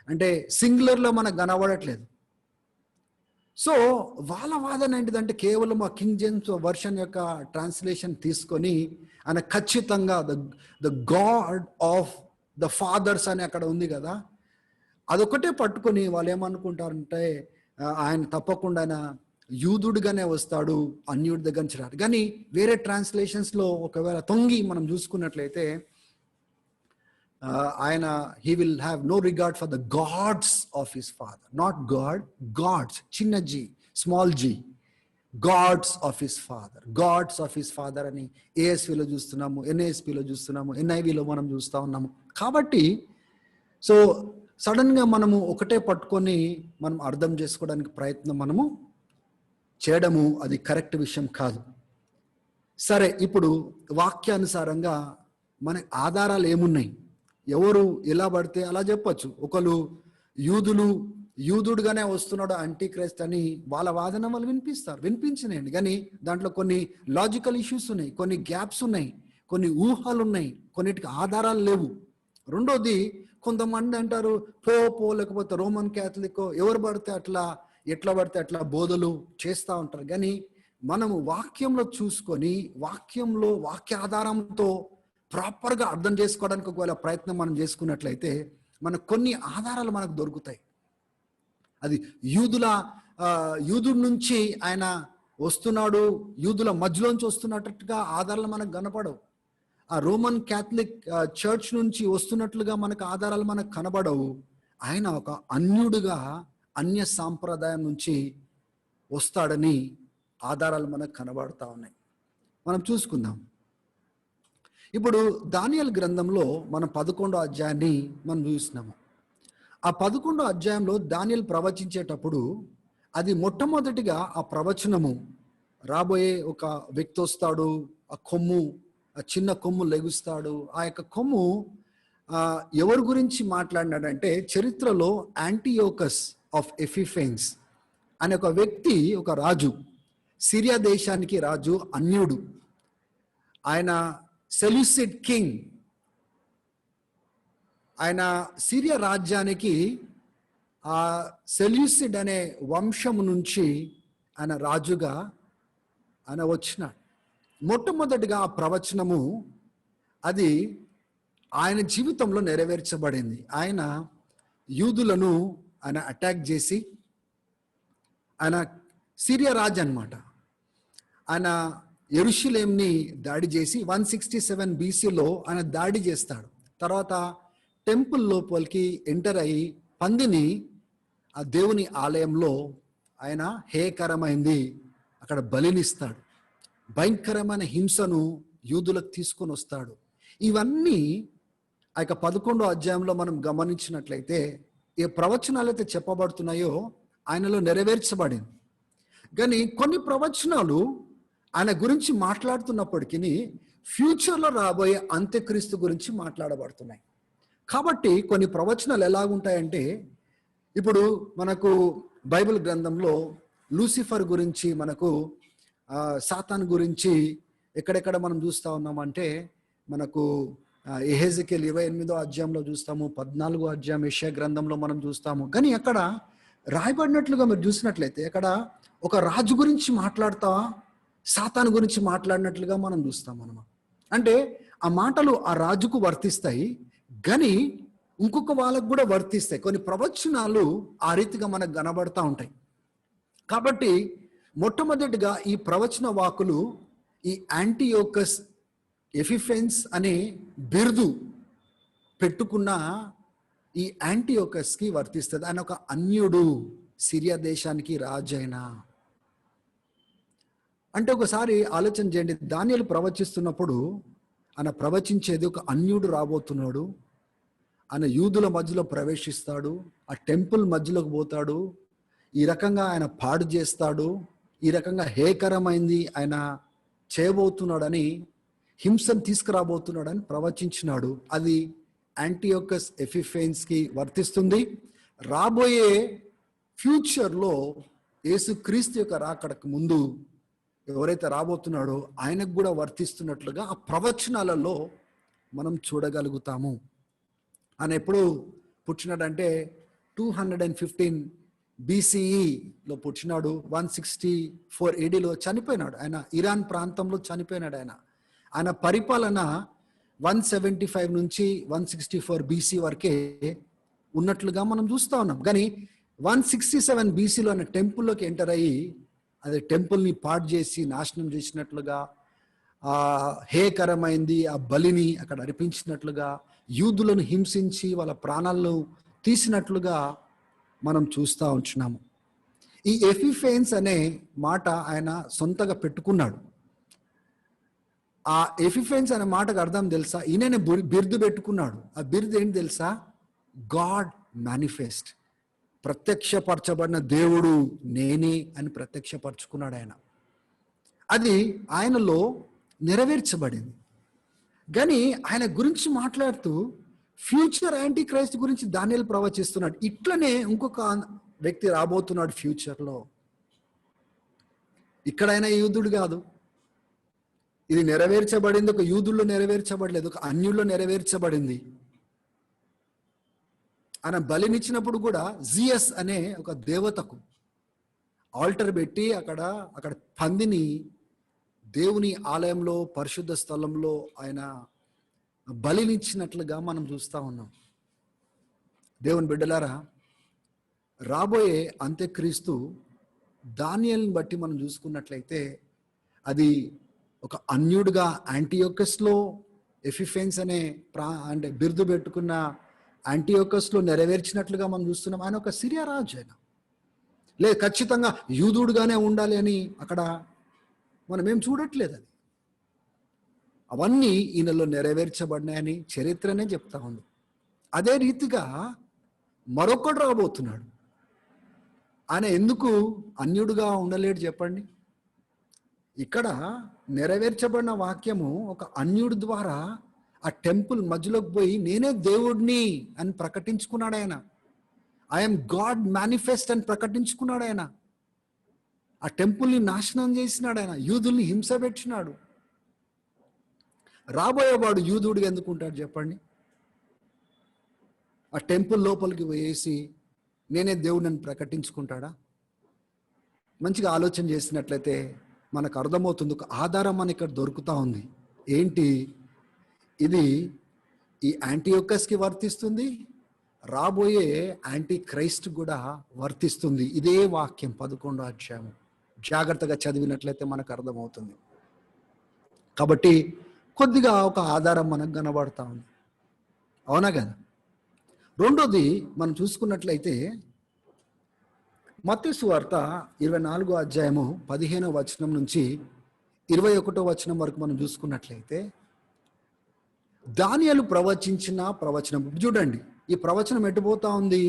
అంటే సింగులర్లో మనకు కనబడట్లేదు. సో వాళ్ళ వాదన ఏంటిదంటే, కేవలం ఆ కింగ్ జేమ్స్ వర్షన్ యొక్క ట్రాన్స్లేషన్ తీసుకొని ఆయన ఖచ్చితంగా the God of the fathers అని అక్కడ ఉంది కదా, అదొకటే పట్టుకొని వాళ్ళు ఏమనుకుంటారంటే ఆయన తప్పకుండా ఆయన యూదుడుగానే వస్తాడు, అన్యుడి దగ్గర నుంచి రాడు. కానీ వేరే ట్రాన్స్లేషన్స్లో ఒకవేళ తొంగి మనం చూసుకున్నట్లయితే ఆయన he will have no regard for the gods of his father, not God, gods చిన్న g small g, gods of his father, gods of his father అని ASVలో చూస్తున్నాము, NASBలో చూస్తున్నాము, NIVలో మనం చూస్తూ ఉన్నాము. కాబట్టి సో సడన్గా మనము ఒకటే పట్టుకొని మనం అర్థం చేసుకోవడానికి ప్రయత్నం మనము చేయడము అది కరెక్ట్ విషయం కాదు. సరే, ఇప్పుడు వాక్యానుసారంగా మన ఆధారాలు ఏమున్నాయి? ఎవరు ఎలా పడితే అలా చెప్పచ్చు. ఒకరు యూదుడుగానే వస్తున్నాడు యాంటీక్రైస్ట్ అని వాళ్ళ వాదన వాళ్ళు వినిపించినాయండి. కానీ దాంట్లో కొన్ని లాజికల్ ఇష్యూస్ ఉన్నాయి, కొన్ని గ్యాప్స్ ఉన్నాయి, కొన్ని ఊహలు ఉన్నాయి, కొన్నిటికి ఆధారాలు లేవు. రెండోది, కొంతమంది అంటారు పో లేకపోతే రోమన్ క్యాథలిక్ ఎవరు పడితే అట్లా ఎట్లా పడితే అట్లా బోధలు చేస్తూ ఉంటారు. కానీ మనము వాక్యంలో చూసుకొని వాక్య ఆధారంతో ప్రాపర్గా అర్థం చేసుకోవడానికి ఒకవేళ ప్రయత్నం మనం చేసుకున్నట్లయితే మనకు కొన్ని ఆధారాలు మనకు దొరుకుతాయి. అది యూదుడి నుంచి ఆయన వస్తున్నాడు, యూదుల మధ్యలోంచి వస్తున్నట్టుగా ఆధారాలు మనకు కనపడవు. ఆ రోమన్ క్యాథలిక్ చర్చ్ నుంచి వస్తున్నట్లుగా మనకు ఆధారాలు మనకు కనబడవు. ఆయన ఒక అన్యుడుగా అన్య సాంప్రదాయం నుంచి వస్తాడని ఆధారాలు మనకు కనబడతా ఉన్నాయి. మనం చూసుకుందాం. ఇప్పుడు దానియేలు గ్రంథంలో మనం 11వ అధ్యాయాన్ని మనం చూస్తున్నాము. ఆ 11వ అధ్యాయంలో దానియేలు ప్రవచించేటప్పుడు అది మొట్టమొదటిగా ఆ ప్రవచనము రాబోయే ఒక వ్యక్తి వస్తాడు, ఆ చిన్న కొమ్ము లెగుస్తాడు. ఆ యొక్క కొమ్ము ఎవరి గురించి మాట్లాడినాడంటే, చరిత్రలో యాంటియోకస్ ఆఫ్ ఎఫిఫెన్స్ అనే ఒక వ్యక్తి, ఒక రాజు, సిరియా దేశానికి రాజు, అన్యుడు. ఆయన సెల్యూసిడ్ కింగ్. ఆయన సిరియా రాజ్యానికి ఆ సెల్యూసిడ్ అనే వంశము నుంచి ఆయన రాజుగా ఆయన వచ్చినాడు. మొట్టమొదటిగా ఆ ప్రవచనము అది ఆయన జీవితంలో నెరవేర్చబడింది. ఆయన యూదులను ఆయన అటాక్ చేసి, ఆయన సిరియా రాజు అన్నమాట, ఆయన యెరూషలేంని దాడి చేసి 167 BCలో ఆయన దాడి చేస్తాడు. తర్వాత టెంపుల్ లోపలికి ఎంటర్ అయ్యి పందిని ఆ దేవుని ఆలయంలో ఆయన హేయకరమైంది అక్కడ బలినిస్తాడు. భయంకరమైన హింసను యూదులకు తీసుకొని వస్తాడు. ఇవన్నీ ఆ యొక్క 11వ అధ్యాయంలో మనం గమనించినట్లయితే ఏ ప్రవచనాలు అయితే చెప్పబడుతున్నాయో ఆయనలో నెరవేర్చబడింది. కానీ కొన్ని ప్రవచనాలు ఆయన గురించి మాట్లాడుతున్నప్పటికీ ఫ్యూచర్లో రాబోయే అంత్యక్రీస్తు గురించి మాట్లాడబడుతున్నాయి. కాబట్టి కొన్ని ప్రవచనాలు ఎలాగుంటాయంటే, ఇప్పుడు మనకు బైబిల్ గ్రంథంలో లూసిఫర్ గురించి, మనకు సాతాన్ గురించి ఎక్కడెక్కడ మనం చూస్తూ ఉన్నామంటే, మనకు యెహెజ్కేలు 28వ అధ్యాయంలో చూస్తాము, 14వ అధ్యాయం యెషయా గ్రంథంలో మనం చూస్తాము. కానీ అక్కడ రాయబడినట్లుగా మీరు చూసినట్లయితే అక్కడ ఒక రాజు గురించి మాట్లాడతా సాతాను గురించి మాట్లాడినట్లుగా మనం చూస్తాం. అంటే ఆ మాటలు ఆ రాజుకు వర్తిస్తాయి, కానీ ఇంకొక వాళ్ళకు కూడా వర్తిస్తాయి. కొన్ని ప్రవచనాలు ఆ రీతిగా మనకు కనబడతా ఉంటాయి. కాబట్టి మొట్టమొదటిగా ఈ ప్రవచన వాకులు ఈ యాంటీయోకస్ ఎపిఫెన్స్ అనే బిరుదు పెట్టుకున్న ఈ యాంటీయోకస్కి వర్తిస్తుంది. ఆయన ఒక అన్యుడు, సిరియా దేశానికి రాజు అయినా. అంటే ఒకసారి ఆలోచన చేయండి, దానియేలు ప్రవచిస్తున్నప్పుడు ఆయన ప్రవచించేది ఒక అన్యుడు రాబోతున్నాడు, ఆయన యూదుల మధ్యలో ప్రవేశిస్తాడు, ఆ టెంపుల్ మధ్యలోకి పోతాడు, ఈ రకంగా ఆయన పాడు చేస్తాడు, ఈ రకంగా హేకరమైంది ఆయన చేయబోతున్నాడని, హింసను తీసుకురాబోతున్నాడని ప్రవచించినాడు. అది యాంటీయోకస్ ఎపిఫెన్స్కి వర్తిస్తుంది. రాబోయే ఫ్యూచర్లో యేసుక్రీస్తు యొక్క రాకడకు ముందు ఎవరైతే రాబోతున్నాడో ఆయనకు కూడా వర్తిస్తున్నట్లుగా ఆ ప్రవచనాలలో మనం చూడగలుగుతాము. ఆయన ఎప్పుడు పుట్టినాడంటే 215 BCEలో పుట్టినాడు. 164 ADలో చనిపోయినాడు. ఆయన ఇరాన్ ప్రాంతంలో చనిపోయినాడు. ఆయన పరిపాలన 175 నుంచి 164 BC వరకే ఉన్నట్లుగా మనం చూస్తూ ఉన్నాం. కానీ 167 BCలో ఆయన టెంపుల్లోకి ఎంటర్ అయ్యి అదే టెంపుల్ని పాడు చేసి నాశనం చేసినట్లుగా, ఆ హేకరమైంది ఆ బలిని అక్కడ అర్పించినట్లుగా, యూదులను హింసించి వాళ్ళ ప్రాణాలను తీసినట్లుగా మనం చూస్తూ ఉంటున్నాము. ఈ ఎపిఫెన్స్ అనే మాట ఆయన సొంతగా పెట్టుకున్నాడు. ఆ ఎపిఫెన్స్ అనే మాటకు అర్థం తెలుసా? ఈయననే బిరుదు పెట్టుకున్నాడు. ఆ బిరుదు ఏంటి తెలుసా? గాడ్ మేనిఫెస్ట్, ప్రత్యక్షపరచబడిన దేవుడు నేనే అని ప్రత్యక్షపరచుకున్నాడు ఆయన. అది ఆయనలో నెరవేర్చబడింది. కానీ ఆయన గురించి మాట్లాడుతూ ఫ్యూచర్ యాంటీ క్రైస్ట్ గురించి దానియేలు ప్రవచిస్తున్నాడు. ఇట్లనే ఇంకొక వ్యక్తి రాబోతున్నాడు ఫ్యూచర్లో. ఇక్కడైనా యూదుడు కాదు, ఇది నెరవేర్చబడింది ఒక యూదుల్లో నెరవేర్చబడలేదు, ఒక అన్యుల్లో నెరవేర్చబడింది. ఆయన బలినిచ్చినప్పుడు కూడా జియస్ అనే ఒక దేవతకు ఆల్టర్ పెట్టి అక్కడ పందిని దేవుని ఆలయంలో పరిశుద్ధ స్థలంలో ఆయన బలినిచ్చినట్లుగా మనం చూస్తూ ఉన్నాం. దేవుని బిడ్డలారా, రాబోయే అంత్యక్రీస్తు దానియేలుని బట్టి మనం చూసుకున్నట్లయితే అది ఒక అన్యుడుగా యాంటీయోకస్లో ఎపిఫెన్స్ అనే అంటే బిరుదు పెట్టుకున్న యాంటీయోకస్లో నెరవేర్చినట్లుగా మనం చూస్తున్నాం. ఆయన ఒక సిరియా రాజు. ఆయన లేదు ఖచ్చితంగా యూదుడుగానే ఉండాలి అని అక్కడ మనం ఏం చూడట్లేదు. అది అవన్నీ ఈయనలో నెరవేర్చబడినాయని చరిత్రనే చెప్తా ఉంది. అదే రీతిగా మరొకడు రాబోతున్నాడు. ఆయన ఎందుకు అన్యుడుగా ఉండలేడు చెప్పండి? ఇక్కడ నెరవేర్చబడిన వాక్యము ఒక అన్యుడి ద్వారా ఆ టెంపుల్ మధ్యలోకి పోయి నేనే దేవుడిని అని ప్రకటించుకున్నాడు ఆయన. ఐఎమ్ గాడ్ మేనిఫెస్ట్ అని ప్రకటించుకున్నాడు ఆయన. ఆ టెంపుల్ని నాశనం చేసినాడు ఆయన, యూదుల్ని హింస పెట్టినాడు. రాబోయేవాడు యూదుడిగా ఎందుకు ఉంటాడు చెప్పండి? ఆ టెంపుల్ లోపలికి వేసి నేనే దేవుడిని ప్రకటించుకుంటాడా? మంచిగా ఆలోచన చేసినట్లయితే మనకు అర్థమవుతుంది. ఒక ఆధారం మనకి ఇక్కడ దొరుకుతూ ఉంది. ఏంటి ఇది? ఈ యాంటీయోకస్కి వర్తిస్తుంది, రాబోయే యాంటీ క్రైస్ట్ కూడా వర్తిస్తుంది. ఇదే వాక్యం 11వ అధ్యాయం జాగ్రత్తగా చదివినట్లయితే మనకు అర్థమవుతుంది. కాబట్టి కొద్దిగా ఒక ఆధారం మనకు కనబడతా ఉంది, అవునా కదా. రెండోది మనం చూసుకున్నట్లయితే మత్తయి సువార్త 24వ అధ్యాయము 15వ వచనం నుంచి 21వ వచనం వరకు మనం చూసుకున్నట్లయితే దానియేలు ప్రవచించిన ప్రవచనం. చూడండి, ఈ ప్రవచనం ఎటుపోతా ఉంది?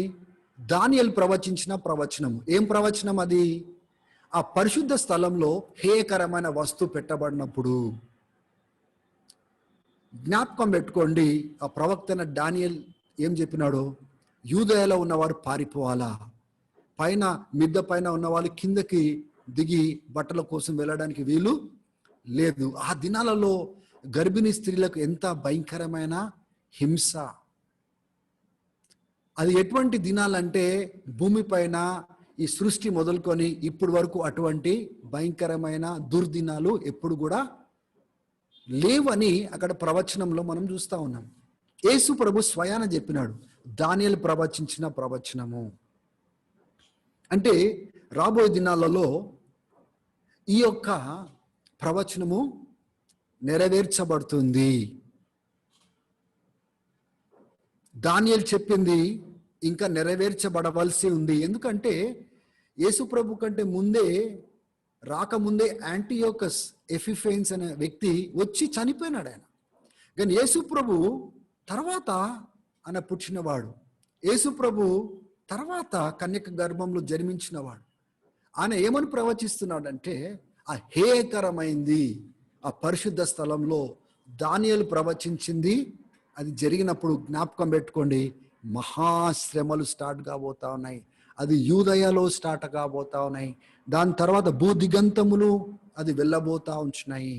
దానియేలు ప్రవచించిన ప్రవచనం. ఏం ప్రవచనం అది? ఆ పరిశుద్ధ స్థలంలో హేయకరమైన వస్తువు పెట్టబడినప్పుడు. జ్ఞాపకం పెట్టుకోండి, ఆ ప్రవక్త దానియేలు ఏం చెప్పినాడు? యూదయలో ఉన్నవారు పారిపోవాలా, పైన మిద్దె పైన ఉన్నవాళ్ళు కిందకి దిగి బట్టల కోసం వెళ్ళడానికి వీలు లేదు. ఆ దినాలలో గర్భిణీ స్త్రీలకు ఎంత భయంకరమైన హింస. అది ఎటువంటి దినాలంటే భూమిపైన ఈ సృష్టి మొదలుకొని ఇప్పుడు వరకు అటువంటి భయంకరమైన దుర్దినాలు ఎప్పుడు కూడా లేవని అక్కడ ప్రవచనంలో మనం చూస్తా ఉన్నాం. యేసు ప్రభు స్వయాన చెప్పినాడు, దానియేలు ప్రవచించిన ప్రవచనము. అంటే రాబోయే దినాలలో ఈ యొక్క ప్రవచనము నెరవేర్చబడుతుంది. దానియేలు చెప్పింది ఇంకా నెరవేర్చబడవలసి ఉంది. ఎందుకంటే యేసు ప్రభు కంటే ముందే, రాకముందే యాంటియోకస్ ఎపిఫెన్స్ అనే వ్యక్తి వచ్చి చనిపోయినాడు ఆయన. కానీ యేసు ప్రభు తర్వాత ఆయన పుట్టినవాడు, యేసు ప్రభు తర్వాత కన్యక గర్భంలో జన్మించినవాడు. ఆయన ఏమని ప్రవచిస్తున్నాడంటే ఆ హేయకరమైంది ఆ పరిశుద్ధ స్థలంలో దానియేలు ప్రవచించింది అది జరిగినప్పుడు జ్ఞాపకం పెట్టుకోండి, మహాశ్రమలు స్టార్ట్ కాబోతా ఉన్నాయి. అది యూదయలో స్టార్ట్ కాబోతా ఉన్నాయి. దాని తర్వాత భూదిగంతములు అది వెళ్ళబోతా ఉంటున్నాయి.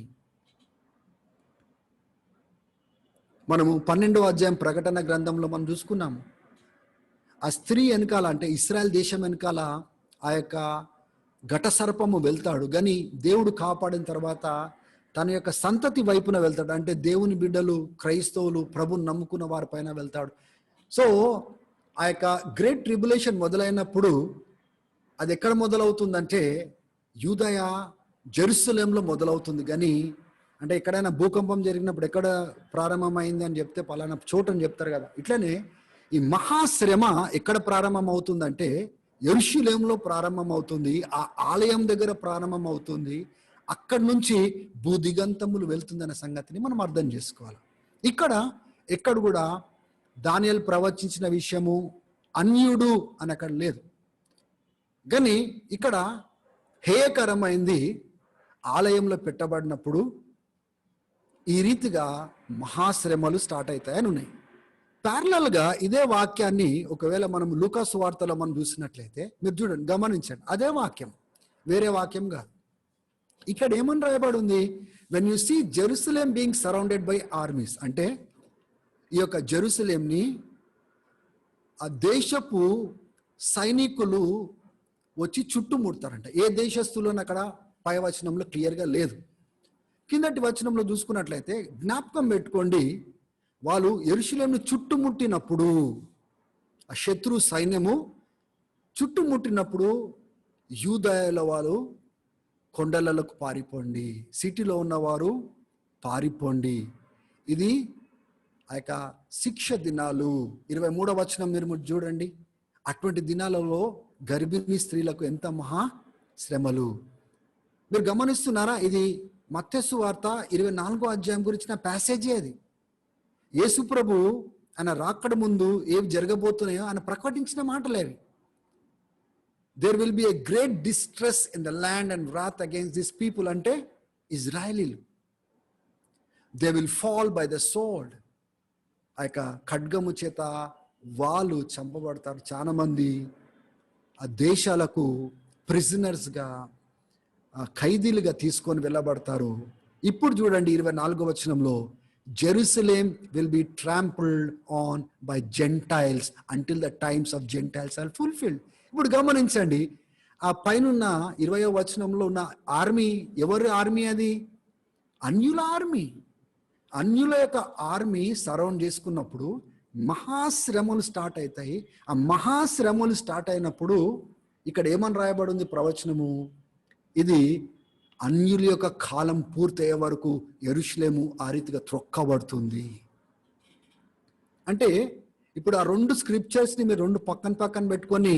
మనము 12వ అధ్యాయం ప్రకటన గ్రంథంలో మనం చూసుకున్నాము. ఆ స్త్రీ వెనకాల, అంటే ఇశ్రాయేల్ దేశం వెనకాల ఆ యొక్క ఘట సర్పము వెళ్తాడు. కానీ దేవుడు కాపాడిన తర్వాత తన యొక్క సంతతి వైపున వెళ్తాడు. అంటే దేవుని బిడ్డలు, క్రైస్తవులు, ప్రభుని నమ్ముకున్న వారి పైన వెళ్తాడు. సో ఆ యొక్క గ్రేట్ ట్రిబులేషన్ మొదలైనప్పుడు అది ఎక్కడ మొదలవుతుందంటే యూదయ జెరూసలేంలో మొదలవుతుంది. కానీ అంటే ఎక్కడైనా భూకంపం జరిగినప్పుడు ఎక్కడ ప్రారంభమైంది అని చెప్తే పలానా చోటు అని చెప్తారు కదా. ఇట్లనే ఈ మహాశ్రమ ఎక్కడ ప్రారంభం అవుతుందంటే యెరూషలేంలో ప్రారంభం అవుతుంది. ఆ ఆలయం దగ్గర ప్రారంభం అవుతుంది. అక్కడి నుంచి భూదిగంతములు వెళ్తుందనే సంగతిని మనం అర్థం చేసుకోవాలి. ఎక్కడ కూడా దానియేలు ప్రవచించిన విషయము అన్యుడు అని అక్కడ లేదు. కానీ ఇక్కడ హేయకరమైంది ఆలయంలో పెట్టబడినప్పుడు ఈ రీతిగా మహాశ్రమలు స్టార్ట్ అవుతాయని ఉన్నాయి. ప్యారలల్గా ఇదే వాక్యాన్ని ఒకవేళ మనం లూకా సువార్తలో మనం చూసినట్లయితే మీరు చూడండి, గమనించండి, అదే వాక్యం, వేరే వాక్యం కాదు. ఇక్కడ ఏమని రాయబడి ఉంది? When you see Jerusalem being surrounded by armies, అంటే ఈ యొక్క జెరూసలేంని ఆ దేశపు సైనికులు వచ్చి చుట్టుముడతారంట. ఏ దేశస్తులను అక్కడ పై వచనంలో క్లియర్గా లేదు. కిందటి వచనంలో చూసుకున్నట్లయితే జ్ఞాపకం పెట్టుకోండి, వాళ్ళు యెరూషలేంను చుట్టుముట్టినప్పుడు, ఆ శత్రు సైన్యము చుట్టుముట్టినప్పుడు యూదయలో వాళ్ళు కొండలకు పారిపోండి, సిటీలో ఉన్నవారు పారిపోండి. ఇది ఆ యొక్క శిక్ష దినాలు. 23వ వచనం మీరు చూడండి, అటువంటి దినాలలో గర్భిణీ స్త్రీలకు ఎంత మహా శ్రమలు. మీరు గమనిస్తున్నారా? ఇది మత్తయి సువార్త 24వ అధ్యాయం గురించిన ప్యాసేజే. అది యేసు ప్రభు ఆయన రాకడ ముందు ఏవి జరగబోతున్నాయో ఆయన ప్రకటించిన మాటలేవి. There will be a great distress in the land and wrath against this people, అంటే ఇజ్రాయలీలు. They will fall by the sword, ఆ యొక్క ఖడ్గము చేత వాళ్ళు చంపబడతారు. చాలా మంది ఆ దేశాలకు ప్రిజనర్స్గా, ఖైదీలుగా తీసుకొని వెళ్ళబడతారు. ఇప్పుడు చూడండి 24వ వచనంలో, Jerusalem will be trampled on by gentiles until the times of gentiles are fulfilled. ఇప్పుడు గమనించండి, ఆ పైనున్న 20వ వచనంలో ఉన్న ఆర్మీ ఎవరి ఆర్మీ? అది అన్యుల ఆర్మీ. అన్యుల యొక్క ఆర్మీ సరౌండ్ చేసుకున్నప్పుడు మహాశ్రమలు స్టార్ట్ అవుతాయి. ఆ మహాశ్రమలు స్టార్ట్ అయినప్పుడు ఇక్కడ ఏమని రాయబడి ఉంది ప్రవచనము, ఇది అన్యుల యొక్క కాలం పూర్తయ్యే వరకు యెరూషలేము ఆ రీతిగా త్రొక్కబడుతుంది. అంటే ఇప్పుడు ఆ రెండు స్క్రిప్చర్స్ని మీరు రెండు పక్కన పక్కన పెట్టుకొని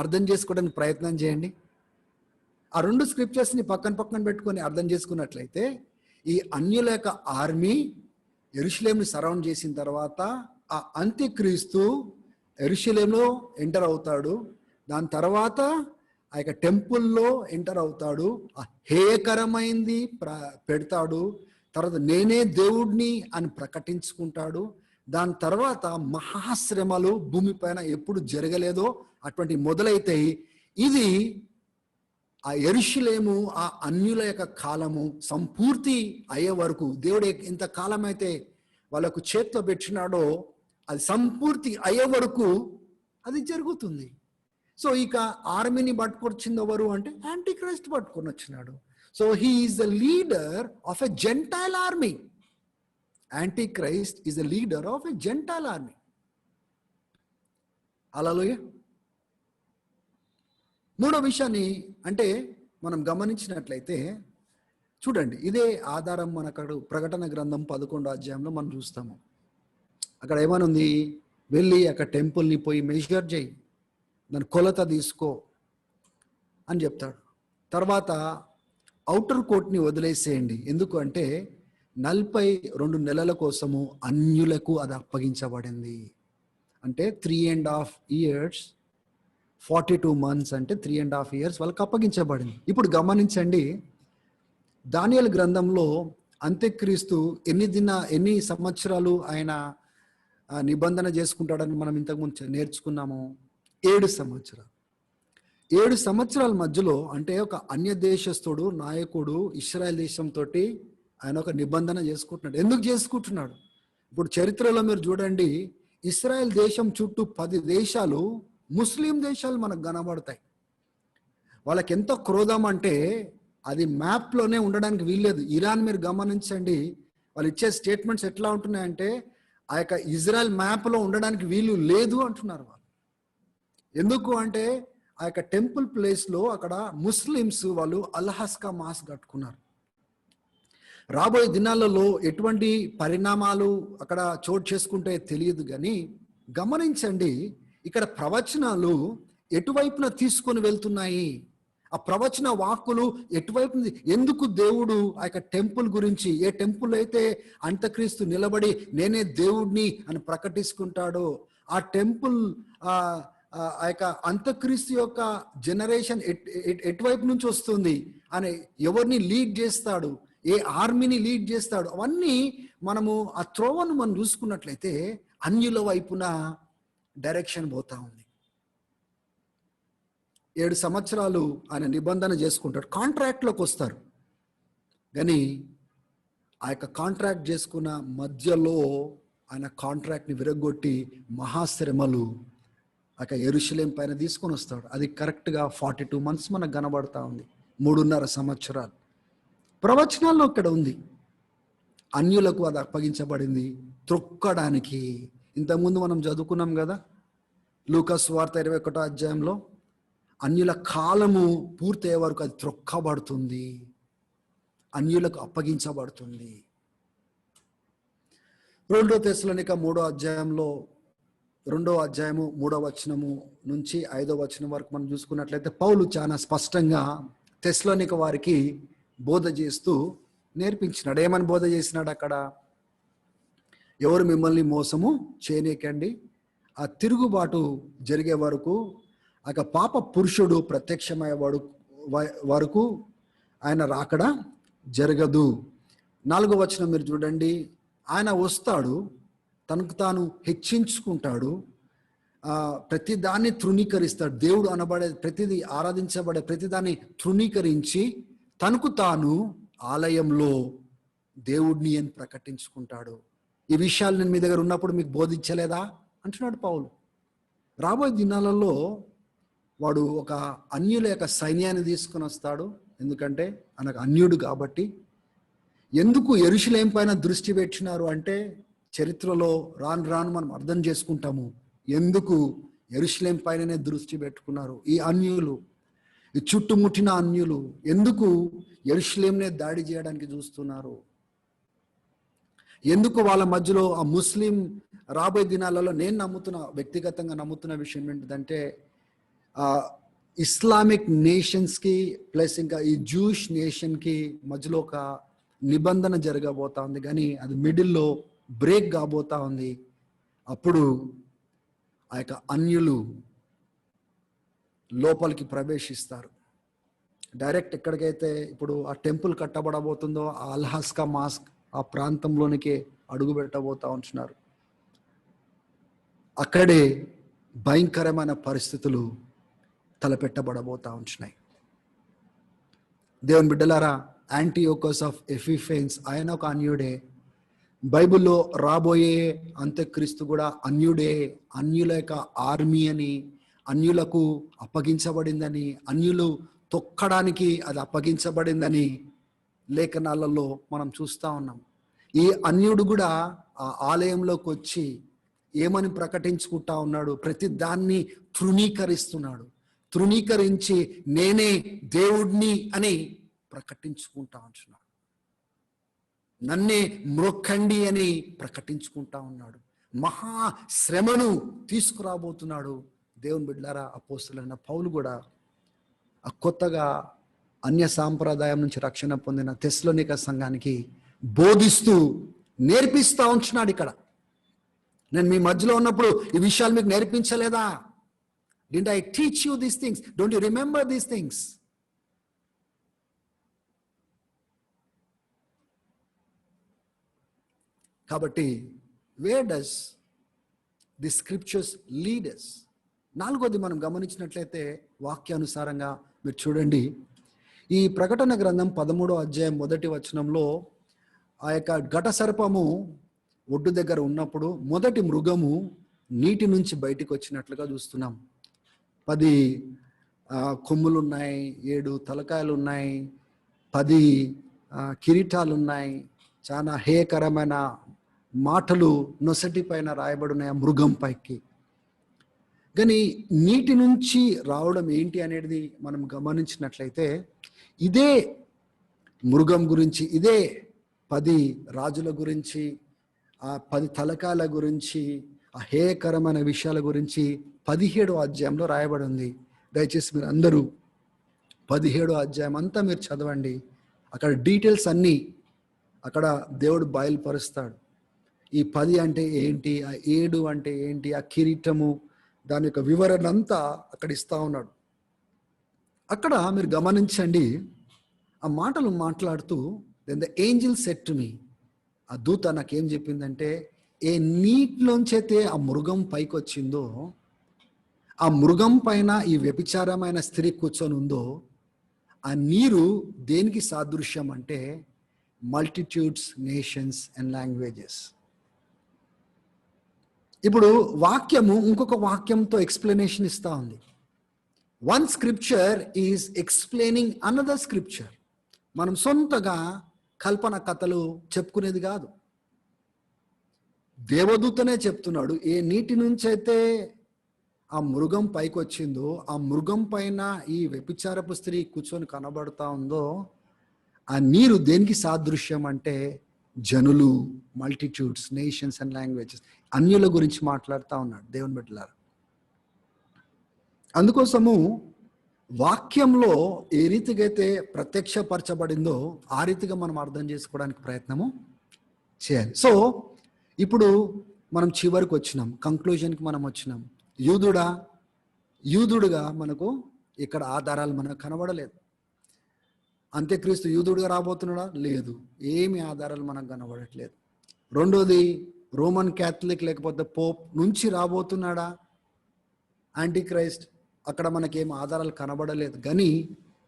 అర్థం చేసుకోవడానికి ప్రయత్నం చేయండి. ఆ రెండు స్క్రిప్చర్స్ని పక్కన పక్కన పెట్టుకొని అర్థం చేసుకున్నట్లయితే ఈ అన్యుల యొక్క ఆర్మీ యెరూషలేంని సరౌండ్ చేసిన తర్వాత ఆ అంత్యక్రీస్తు యెరూషలేంలో ఎంటర్ అవుతాడు. దాని తర్వాత ఆ యొక్క టెంపుల్లో ఎంటర్ అవుతాడు. ఆ హేయకరమైంది పెడతాడు. తర్వాత నేనే దేవుడిని అని ప్రకటించుకుంటాడు. దాని తర్వాత మహాశ్రమలు భూమిపైన ఎప్పుడు జరగలేదో అటువంటి మొదలైతాయి. ఇది ఆ యెరూషలేము ఆ అన్యుల యొక్క కాలము సంపూర్తి అయ్యే వరకు దేవుడు ఎంత కాలం అయితే వాళ్ళకు చేతిలో పెట్టినాడో అది సంపూర్తి అయ్యే వరకు అది జరుగుతుంది. సో ఇక ఆర్మీని పట్టుకొచ్చింది ఎవరు అంటే యాంటీ క్రైస్ట్ పట్టుకొని వచ్చినాడు. So he is the leader of a gentile army. Anti Christ is the leader of a gentile army. Hallelujah. మూడో విషయాన్ని అంటే మనం గమనించినట్లయితే చూడండి, ఇదే ఆధారం మనకు ప్రకటన గ్రంథం 11వ అధ్యాయంలో మనం చూస్తాము. అక్కడ ఏమనుంది, వెళ్ళి అక్కడ టెంపుల్ని పోయి మెజర్ చేయి, దాని కొలత తీసుకో అని చెప్తాడు. తర్వాత ఔటర్ కోర్ట్ని వదిలేసేయండి, ఎందుకు అంటే 42 నెలల కోసము అన్యులకు అది అప్పగించబడింది. అంటే 3.5 years, 42 months అంటే 3.5 years వాళ్ళకి అప్పగించబడింది. ఇప్పుడు గమనించండి, దానియేలు గ్రంథంలో అంత్యక్రీస్తు ఎన్ని సంవత్సరాలు ఆయన నిబంధన చేసుకుంటాడని మనం ఇంతకుముందు నేర్చుకున్నాము. 7 సంవత్సరాలు. 7 సంవత్సరాల మధ్యలో అంటే ఒక అన్య దేశస్థుడు నాయకుడు ఇశ్రాయేల్ దేశంతో ఆయన ఒక నిబంధన చేసుకుంటున్నాడు. ఎందుకు చేసుకుంటున్నాడు? ఇప్పుడు చరిత్రలో మీరు చూడండి, ఇశ్రాయేల్ దేశం చుట్టూ 10 దేశాలు ముస్లిం దేశాలు మనకు కనబడతాయి. వాళ్ళకి ఎంత క్రోధం అంటే అది మ్యాప్లోనే ఉండడానికి వీల్లేదు. ఇరాన్ మీరు గమనించండి, వాళ్ళు ఇచ్చే స్టేట్మెంట్స్ ఎట్లా ఉంటున్నాయంటే ఆ యొక్క ఇజ్రాయెల్ మ్యాప్లో ఉండడానికి వీలు లేదు అంటున్నారు వాళ్ళు. ఎందుకు అంటే ఆ యొక్క టెంపుల్ ప్లేస్లో అక్కడ ముస్లిమ్స్ వాళ్ళు అల్హస్కా మాస్క్ కట్టుకున్నారు. రాబోయే దినాలలో ఎటువంటి పరిణామాలు అక్కడ చోటు చేసుకుంటే తెలియదు, కానీ గమనించండి, ఇక్కడ ప్రవచనాలు ఎటువైపున తీసుకొని వెళ్తున్నాయి, ఆ ప్రవచన వాక్కులు ఎటువైపు, ఎందుకు దేవుడు ఆ యొక్క టెంపుల్ గురించి, ఏ టెంపుల్ అయితే అంత్యక్రీస్తు నిలబడి నేనే దేవుడిని అని ప్రకటించుకుంటాడో ఆ టెంపుల్ ఆ యొక్క అంత్యక్రీస్తు యొక్క జనరేషన్ ఎటువైపు నుంచి వస్తుంది అని, ఎవరిని లీడ్ చేస్తాడు, ఏ ఆర్మీని లీడ్ చేస్తాడు, అవన్నీ మనము ఆ త్రోవను మనం చూసుకున్నట్లయితే అన్యుల వైపున డైరెక్షన్ పోతా ఉంది. 7 సంవత్సరాలు ఆయన నిబంధన చేసుకుంటాడు, కాంట్రాక్ట్లోకి వస్తారు. కానీ ఆ యొక్క కాంట్రాక్ట్ చేసుకున్న మధ్యలో ఆయన కాంట్రాక్ట్ని విరగొట్టి మహాశ్రమలు ఆ యొక్క యెరూషలేం పైన తీసుకొని వస్తాడు. అది కరెక్ట్గా 42 months మనకు కనబడతా ఉంది, 3.5 సంవత్సరాలు. ప్రవచనాల్లో ఇక్కడ ఉంది, అన్యులకు అది అప్పగించబడింది త్రొక్కడానికి. ఇంతకుముందు మనం చదువుకున్నాం కదా, లూకా సువార్త 21వ అధ్యాయంలో అన్యుల కాలము పూర్తయ్యే వరకు అది త్రొక్కబడుతుంది, అన్యులకు అప్పగించబడుతుంది. 2 తెస్సలోనిక 3వ అధ్యాయంలో 2వ అధ్యాయము 3వ వచనము నుంచి 5వ వచనం వరకు మనం చూసుకున్నట్లయితే పౌలు చాలా స్పష్టంగా తెస్సలోనిక వారికి బోధ చేస్తూ నేర్పించినాడు. ఏమని బోధ చేసినాడు అక్కడ? ఎవరు మిమ్మల్ని మోసము చేయనీకండి, ఆ తిరుగుబాటు జరిగే వరకు, ఆ పాప పురుషుడు ప్రత్యక్షమయ్యే వరకు ఆయన రాకడ జరగదు. 4వ వచనం మీరు చూడండి, ఆయన వస్తాడు, తనకు తాను హెచ్చించుకుంటాడు, ప్రతిదాన్ని తృణీకరిస్తాడు. దేవుడు అనబడే ప్రతిదీ, ఆరాధించబడే ప్రతిదాన్ని తృణీకరించి తనకు తాను ఆలయంలో దేవుడిని అని ప్రకటించుకుంటాడు. ఈ విషయాలు నేను మీ దగ్గర ఉన్నప్పుడు మీకు బోధించలేదా అంటున్నాడు పౌలు. రాబోయే దినాలలో వాడు ఒక అన్యుల యొక్క సైన్యాన్ని తీసుకొని వస్తాడు, ఎందుకంటే ఆయనకు అన్యుడు కాబట్టి. ఎందుకు యెరూషలేం పైన దృష్టి పెట్టినారు అంటే చరిత్రలో రాను రాను మనం అర్థం చేసుకుంటాము ఎందుకు యెరూషలేం పైననే దృష్టి పెట్టుకున్నారు ఈ అన్యులు, ఈ చుట్టుముట్టిన అన్యులు ఎందుకు యెరూషలేంనే దాడి చేయడానికి చూస్తున్నారు, ఎందుకు వాళ్ళ మధ్యలో ఆ ముస్లిం రాబోయే దినాలలో నేను వ్యక్తిగతంగా నమ్ముతున్న విషయం ఏంటిదంటే ఇస్లామిక్ నేషన్స్కి ప్లస్ ఇంకా ఈ జూయిష్ నేషన్కి మధ్యలో ఒక నిబంధన జరగబోతా ఉంది, కానీ అది మిడిల్లో బ్రేక్ కాబోతా ఉంది. అప్పుడు ఆ యొక్క అన్యులు లోపలికి ప్రవేశిస్తారు. డైరెక్ట్ ఎక్కడికైతే ఇప్పుడు ఆ టెంపుల్ కట్టబడబోతుందో ఆ అల్హస్కా మాస్క్ ఆ ప్రాంతంలోనికి అడుగు పెట్టబోతా ఉంటున్నారు. అక్కడే భయంకరమైన పరిస్థితులు తలపెట్టబడబోతా ఉంటున్నాయి. దేవుని బిడ్డలారా, యాంటీయోకస్ ఆఫ్ ఎఫిఫెన్స్ ఆయన ఒక అన్యుడే. బైబిల్లో రాబోయే అంత్యక్రీస్తు కూడా అన్యుడే. అన్యుల యొక్క ఆర్మీ అని, అన్యులకు అప్పగించబడిందని, అన్యులు తొక్కడానికి అది అప్పగించబడిందని లేఖనాలలో మనం చూస్తూ ఉన్నాం. ఈ అన్యుడు కూడా ఆ ఆలయంలోకి వచ్చి ఏమని ప్రకటించుకుంటా ఉన్నాడు, ప్రతి దాన్ని తృణీకరిస్తున్నాడు. తృణీకరించి నేనే దేవుడిని అని ప్రకటించుకుంటా ఉంటున్నాడు. నన్నే మ్రొక్కండి అని ప్రకటించుకుంటా ఉన్నాడు. మహా శ్రమను తీసుకురాబోతున్నాడు. దేవుని బిడ్డలారా, అపోస్తలుడైన పౌలు కూడా ఆ కొత్తగా అన్య సాంప్రదాయం నుంచి రక్షణ పొందిన తెస్సలోనిక సంఘానికి బోధిస్తూ నేర్పిస్తూ ఉంటున్నాడు. ఇక్కడ నేను మీ మధ్యలో ఉన్నప్పుడు ఈ విషయాలు మీకు నేర్పించలేదా? Didn't I teach you these things? Don't you remember these things? కాబట్టి where does the scriptures lead us? నాలుగోది మనం గమనించినట్లయితే వాక్యానుసారంగా మీరు చూడండి, ఈ ప్రకటన గ్రంథం 13వ అధ్యాయం 1వ వచనంలో ఆ యొక్క ఘట సర్పము ఒడ్డు దగ్గర ఉన్నప్పుడు మొదటి మృగము నీటి నుంచి బయటికి వచ్చినట్లుగా చూస్తున్నాం. 10 కొమ్ములు ఉన్నాయి, 7 తలకాయలు ఉన్నాయి, 10 కిరీటాలు ఉన్నాయి, చాలా హేయకరమైన మాటలు నొసటి పైన రాయబడినాయి మృగం పైకి. కానీ నీటి నుంచి రావడం ఏంటి అనేది మనం గమనించినట్లయితే ఇదే మృగం గురించి, ఇదే 10 రాజుల గురించి, ఆ 10 తలకాయల గురించి, ఆ హేయకరమైన విషయాల గురించి 17వ అధ్యాయంలో రాయబడి ఉంది. దయచేసి మీరు అందరూ 17వ అధ్యాయం అంతా మీరు చదవండి. అక్కడ డీటెయిల్స్ అన్నీ అక్కడ దేవుడు బయలుపరుస్తాడు. ఈ 10 అంటే ఏంటి, ఆ 7 అంటే ఏంటి, ఆ కిరీటము, దాని యొక్క వివరణ అంతా అక్కడ ఇస్తా ఉన్నాడు. అక్కడ మీరు గమనించండి, ఆ మాటలు మాట్లాడుతూ then the angel said to me, ఆ దూత నాకేం చెప్పిందంటే, ఏ నీటిలోంచైతే ఆ మృగం పైకి వచ్చిందో, ఆ మృగం పైన ఈ వ్యభిచారమైన స్త్రీ కూర్చొని ఉందో, ఆ నీరు దేనికి సాదృశ్యం అంటే మల్టిట్యూడ్స్, నేషన్స్ అండ్ లాంగ్వేజెస్. ఇప్పుడు వాక్యము ఇంకొక వాక్యంతో ఎక్స్ప్లెనేషన్ ఇస్తా ఉంది. One scripture is explaining another scripture. మనం సొంతగా కల్పన కథలు చెప్పుకునేది కాదు. దేవదూతనే చెప్తున్నాడు, ఏ నీటి నుంచి అయితే ఆ మృగం పైకి వచ్చిందో, ఆ మృగం పైన ఈ వ్యభిచారపు స్త్రీ కూర్చొని కనబడతా ఉందో, ఆ నీరు దేనికి సాదృశ్యం అంటే జనులు, మల్టిట్యూడ్స్, నేషన్స్ అండ్ లాంగ్వేజెస్, అన్యుల గురించి మాట్లాడుతూ ఉన్నాడు దేవుని బిడ్డలారా. అందుకోసము వాక్యంలో ఏ రీతిగా అయితే ప్రత్యక్షపరచబడిందో ఆ రీతిగా మనం అర్థం చేసుకోవడానికి ప్రయత్నము చేయాలి. సో ఇప్పుడు మనం చివరికి వచ్చినాం, కంక్లూజన్కి మనం వచ్చినాం. యూదుడుగా మనకు ఇక్కడ ఆధారాలు మనకు కనబడలేదు. అంత్యక్రీస్తు యూదుడుగా రాబోతున్నాడా? లేదు, ఏమి ఆధారాలు మనకు కనబడట్లేదు. రెండోది, రోమన్ క్యాథలిక్ లేకపోతే పోప్ నుంచి రాబోతున్నాడా యాంటీ క్రైస్ట్? అక్కడ మనకేం ఆధారాలు కనబడలేదు. కానీ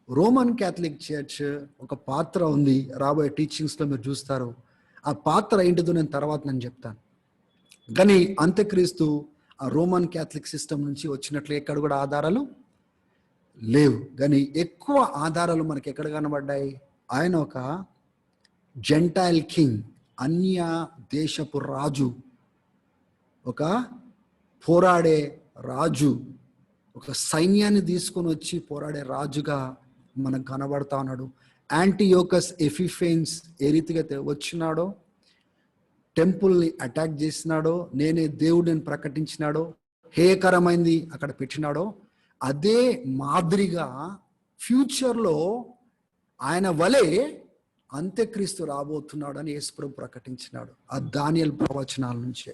రోమన్ క్యాథలిక్ చర్చ్ ఒక పాత్ర ఉంది, రాబోయే టీచింగ్స్లో మీరు చూస్తారు. ఆ పాత్ర ఏంటిదో నేను తర్వాత చెప్తాను. కానీ అంత్యక్రీస్తు ఆ రోమన్ క్యాథలిక్ సిస్టమ్ నుంచి వచ్చినట్లు ఎక్కడ కూడా ఆధారాలు లేవు. కానీ ఎక్కువ ఆధారాలు మనకి ఎక్కడ కనబడ్డాయి? ఆయన ఒక జెంటైల్ కింగ్, అన్య దేశపు రాజు, ఒక పోరాడే రాజు, ఒక సైన్యాన్ని తీసుకొని వచ్చి పోరాడే రాజుగా మనకు కనబడతా ఉన్నాడు. యాంటీయోకస్ ఎపిఫెన్స్ ఏ రీతిగా వచ్చినాడో, టెంపుల్ని అటాక్ చేసినాడో, నేనే దేవుడిని ప్రకటించినాడో, హేయకరమైంది అక్కడ పెట్టినాడో, అదే మాదిరిగా ఫ్యూచర్లో ఆయన వలె అంత్యక్రీస్తు రాబోతున్నాడు అని యేసుప్రభు ప్రకటించినాడు ఆ దానియేలు ప్రవచనాల నుంచే.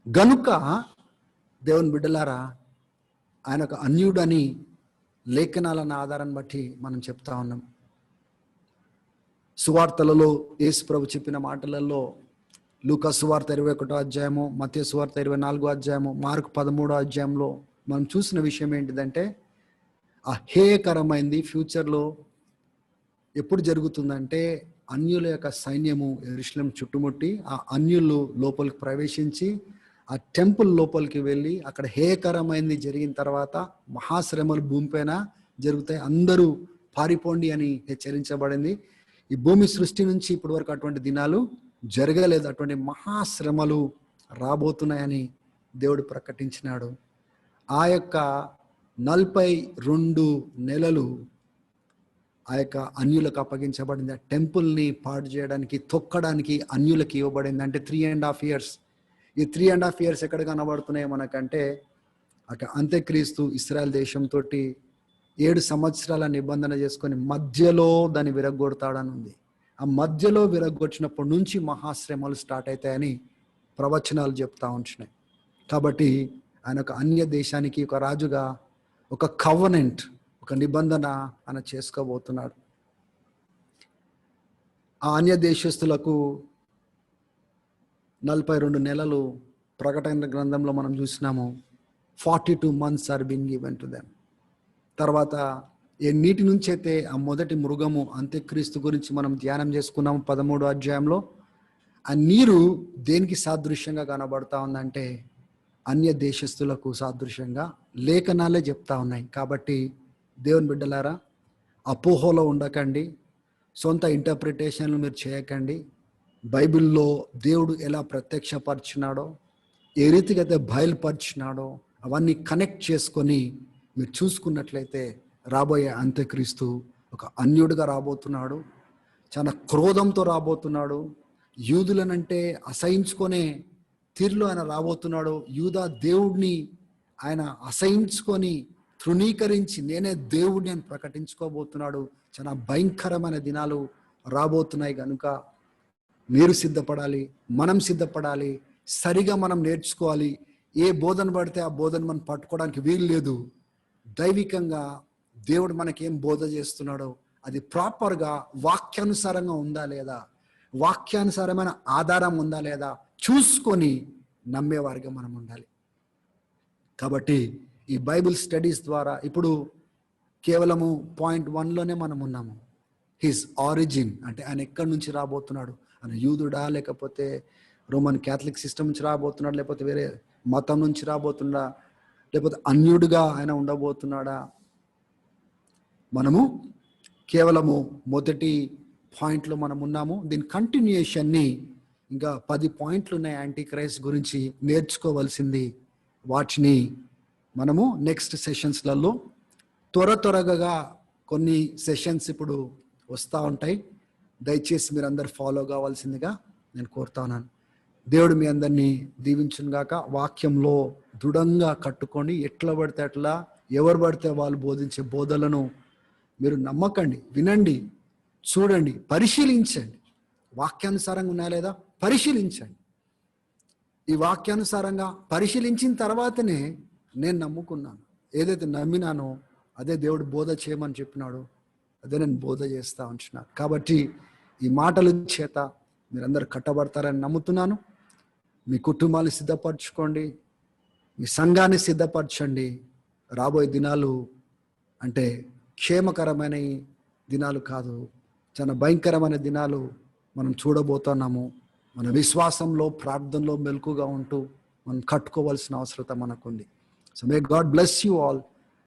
గనుక దేవుని బిడ్డలారా, ఆయన ఒక అన్యుడని లేఖనాలన్న ఆధారాన్ని బట్టి మనం చెప్తా ఉన్నాం. సువార్తలలో యేసుప్రభు చెప్పిన మాటలలో లూకా సువార్త 21వ అధ్యాయము, మత్తయి సువార్త 24వ అధ్యాయము, మార్కు 13వ అధ్యాయంలో మనం చూసిన విషయం ఏంటిదంటే, ఆ హేయకరమైంది ఫ్యూచర్లో ఎప్పుడు జరుగుతుందంటే, అన్యుల యొక్క సైన్యము యెరూషలేము చుట్టుముట్టి ఆ అన్యులు లోపలికి ప్రవేశించి ఆ టెంపుల్ లోపలికి వెళ్ళి అక్కడ హేయకరమైంది జరిగిన తర్వాత మహాశ్రమలు భూమిపైన జరుగుతాయి, అందరూ పారిపోండి అని హెచ్చరించబడింది. ఈ భూమి సృష్టి నుంచి ఇప్పటి వరకు అటువంటి దినాలు జరగలేదు. అటువంటి మహాశ్రమలు రాబోతున్నాయని దేవుడు ప్రకటించినాడు. ఆ యొక్క 42 నెలలు ఆ యొక్క అన్యులకు అప్పగించబడింది. ఆ టెంపుల్ని పాడు చేయడానికి, తొక్కడానికి అన్యులకు ఇవ్వబడింది. అంటే 3.5 years. ఈ 3.5 years ఎక్కడ కనబడుతున్నాయి మనకంటే, అక్కడ అంత్యక్రీస్తు ఇశ్రాయేల్ దేశంతో 7 సంవత్సరాల నిబంధన చేసుకొని మధ్యలో దాన్ని విరగ్గొడతాడని ఉంది. ఆ మధ్యలో విరగ్గొచ్చినప్పటి నుంచి మహాశ్రమలు స్టార్ట్ అవుతాయని ప్రవచనాలు చెప్తా ఉంటున్నాయి. కాబట్టి ఆయన ఒక అన్య దేశానికి ఒక రాజుగా ఒక కవనెంట్, ఒక నిబంధన ఆయన చేసుకోబోతున్నాడు. ఆ అన్య దేశస్తులకు 42 నెలలు ప్రకటన గ్రంథంలో మనం చూసినాము. 42 months are being given to them. తర్వాత ఏ నీటి నుంచి అయితే ఆ మొదటి మృగము అంత్యక్రీస్తు గురించి మనం ధ్యానం చేసుకున్నాము 13వ అధ్యాయంలో, ఆ నీరు దేనికి సాదృశ్యంగా కనబడతా ఉందంటే అన్య దేశస్తులకు సాదృశ్యంగా లేఖనాలే చెప్తా ఉన్నాయి. కాబట్టి దేవుని బిడ్డలారా, అపోహలో ఉండకండి, సొంత ఇంటర్ప్రిటేషన్లు మీరు చేయకండి. బైబిల్లో దేవుడు ఎలా ప్రత్యక్షపరిచినాడో, ఏ రీతిగా అయితే బయలుపరిచినాడో అవన్నీ కనెక్ట్ చేసుకొని మీరు చూసుకున్నట్లయితే రాబోయే అంత్యక్రీస్తు ఒక అన్యుడిగా రాబోతున్నాడు, చాలా క్రోధంతో రాబోతున్నాడు. యూదులనంటే అసహించుకొనే తీరులో ఆయన రాబోతున్నాడు. యూదా దేవుడిని ఆయన అసహించుకొని తృణీకరించి నేనే దేవుడిని అని ప్రకటించుకోబోతున్నాడు. చాలా భయంకరమైన దినాలు రాబోతున్నాయి. కనుక మీరు సిద్ధపడాలి, మనం సిద్ధపడాలి, సరిగా మనం నేర్చుకోవాలి. ఏ బోధన పడితే ఆ బోధన మనం పట్టుకోవడానికి వీలు లేదు. దైవికంగా దేవుడు మనకేం బోధ చేస్తున్నాడో అది ప్రాపర్గా వాక్యానుసారంగా ఉందా లేదా, వాక్యానుసారమైన ఆధారం ఉందా లేదా చూసుకొని నమ్మేవారిగా మనం ఉండాలి. కాబట్టి ఈ బైబిల్ స్టడీస్ ద్వారా ఇప్పుడు కేవలము పాయింట్ 1లోనే మనం ఉన్నాము. హిస్ ఆరిజిన్ అంటే ఆయన ఎక్కడి నుంచి రాబోతున్నాడు, ఆయన యూదుడా, లేకపోతే రోమన్ క్యాథలిక్ సిస్టమ్ నుంచి రాబోతున్నాడు, లేకపోతే వేరే మతం నుంచి రాబోతున్నాడా, లేకపోతే అన్యుడిగా ఆయన ఉండబోతున్నాడా. మనము కేవలము మొదటి పాయింట్లో మనం ఉన్నాము. దీని కంటిన్యూయేషన్ని ఇంకా 10 పాయింట్లు ఉన్నాయి యాంటీ క్రైస్ట్ గురించి నేర్చుకోవాల్సింది. వాటిని మనము నెక్స్ట్ సెషన్స్లలో త్వరగా కొన్ని సెషన్స్ ఇప్పుడు వస్తూ ఉంటాయి. దయచేసి మీరు అందరు ఫాలో కావాల్సిందిగా నేను కోరుతా ఉన్నాను. దేవుడు మీ అందరినీ దీవించును గాక. వాక్యంలో దృఢంగా కట్టుకొని ఎట్లా పడితే అట్లా ఎవరు పడితే వాళ్ళు బోధించే బోధలను మీరు నమ్మకండి, వినండి, చూడండి, పరిశీలించండి. వాక్యానుసారంగా ఉన్నాయా లేదా పరిశీలించండి. ఈ వాక్యానుసారంగా పరిశీలించిన తర్వాతనే నేను నమ్ముకున్నాను. ఏదైతే నమ్మినానో అదే దేవుడు బోధ చేయమని చెప్పినాడు, అదే నేను బోధ చేస్తా ఉంటున్నాను. కాబట్టి ఈ మాటల చేత మీరందరూ కట్టబడతారని నమ్ముతున్నాను. మీ కుటుంబాన్ని సిద్ధపరచుకోండి, మీ సంఘాన్ని సిద్ధపరచండి. రాబోయే దినాలు అంటే క్షేమకరమైన దినాలు కాదు, చాలా భయంకరమైన దినాలు మనం చూడబోతున్నాము. మన విశ్వాసంలో, ప్రార్థనలో మెలకుగా ఉంటూ మనం కట్టుకోవాల్సిన అవసరత మనకుంది. So may God bless you all.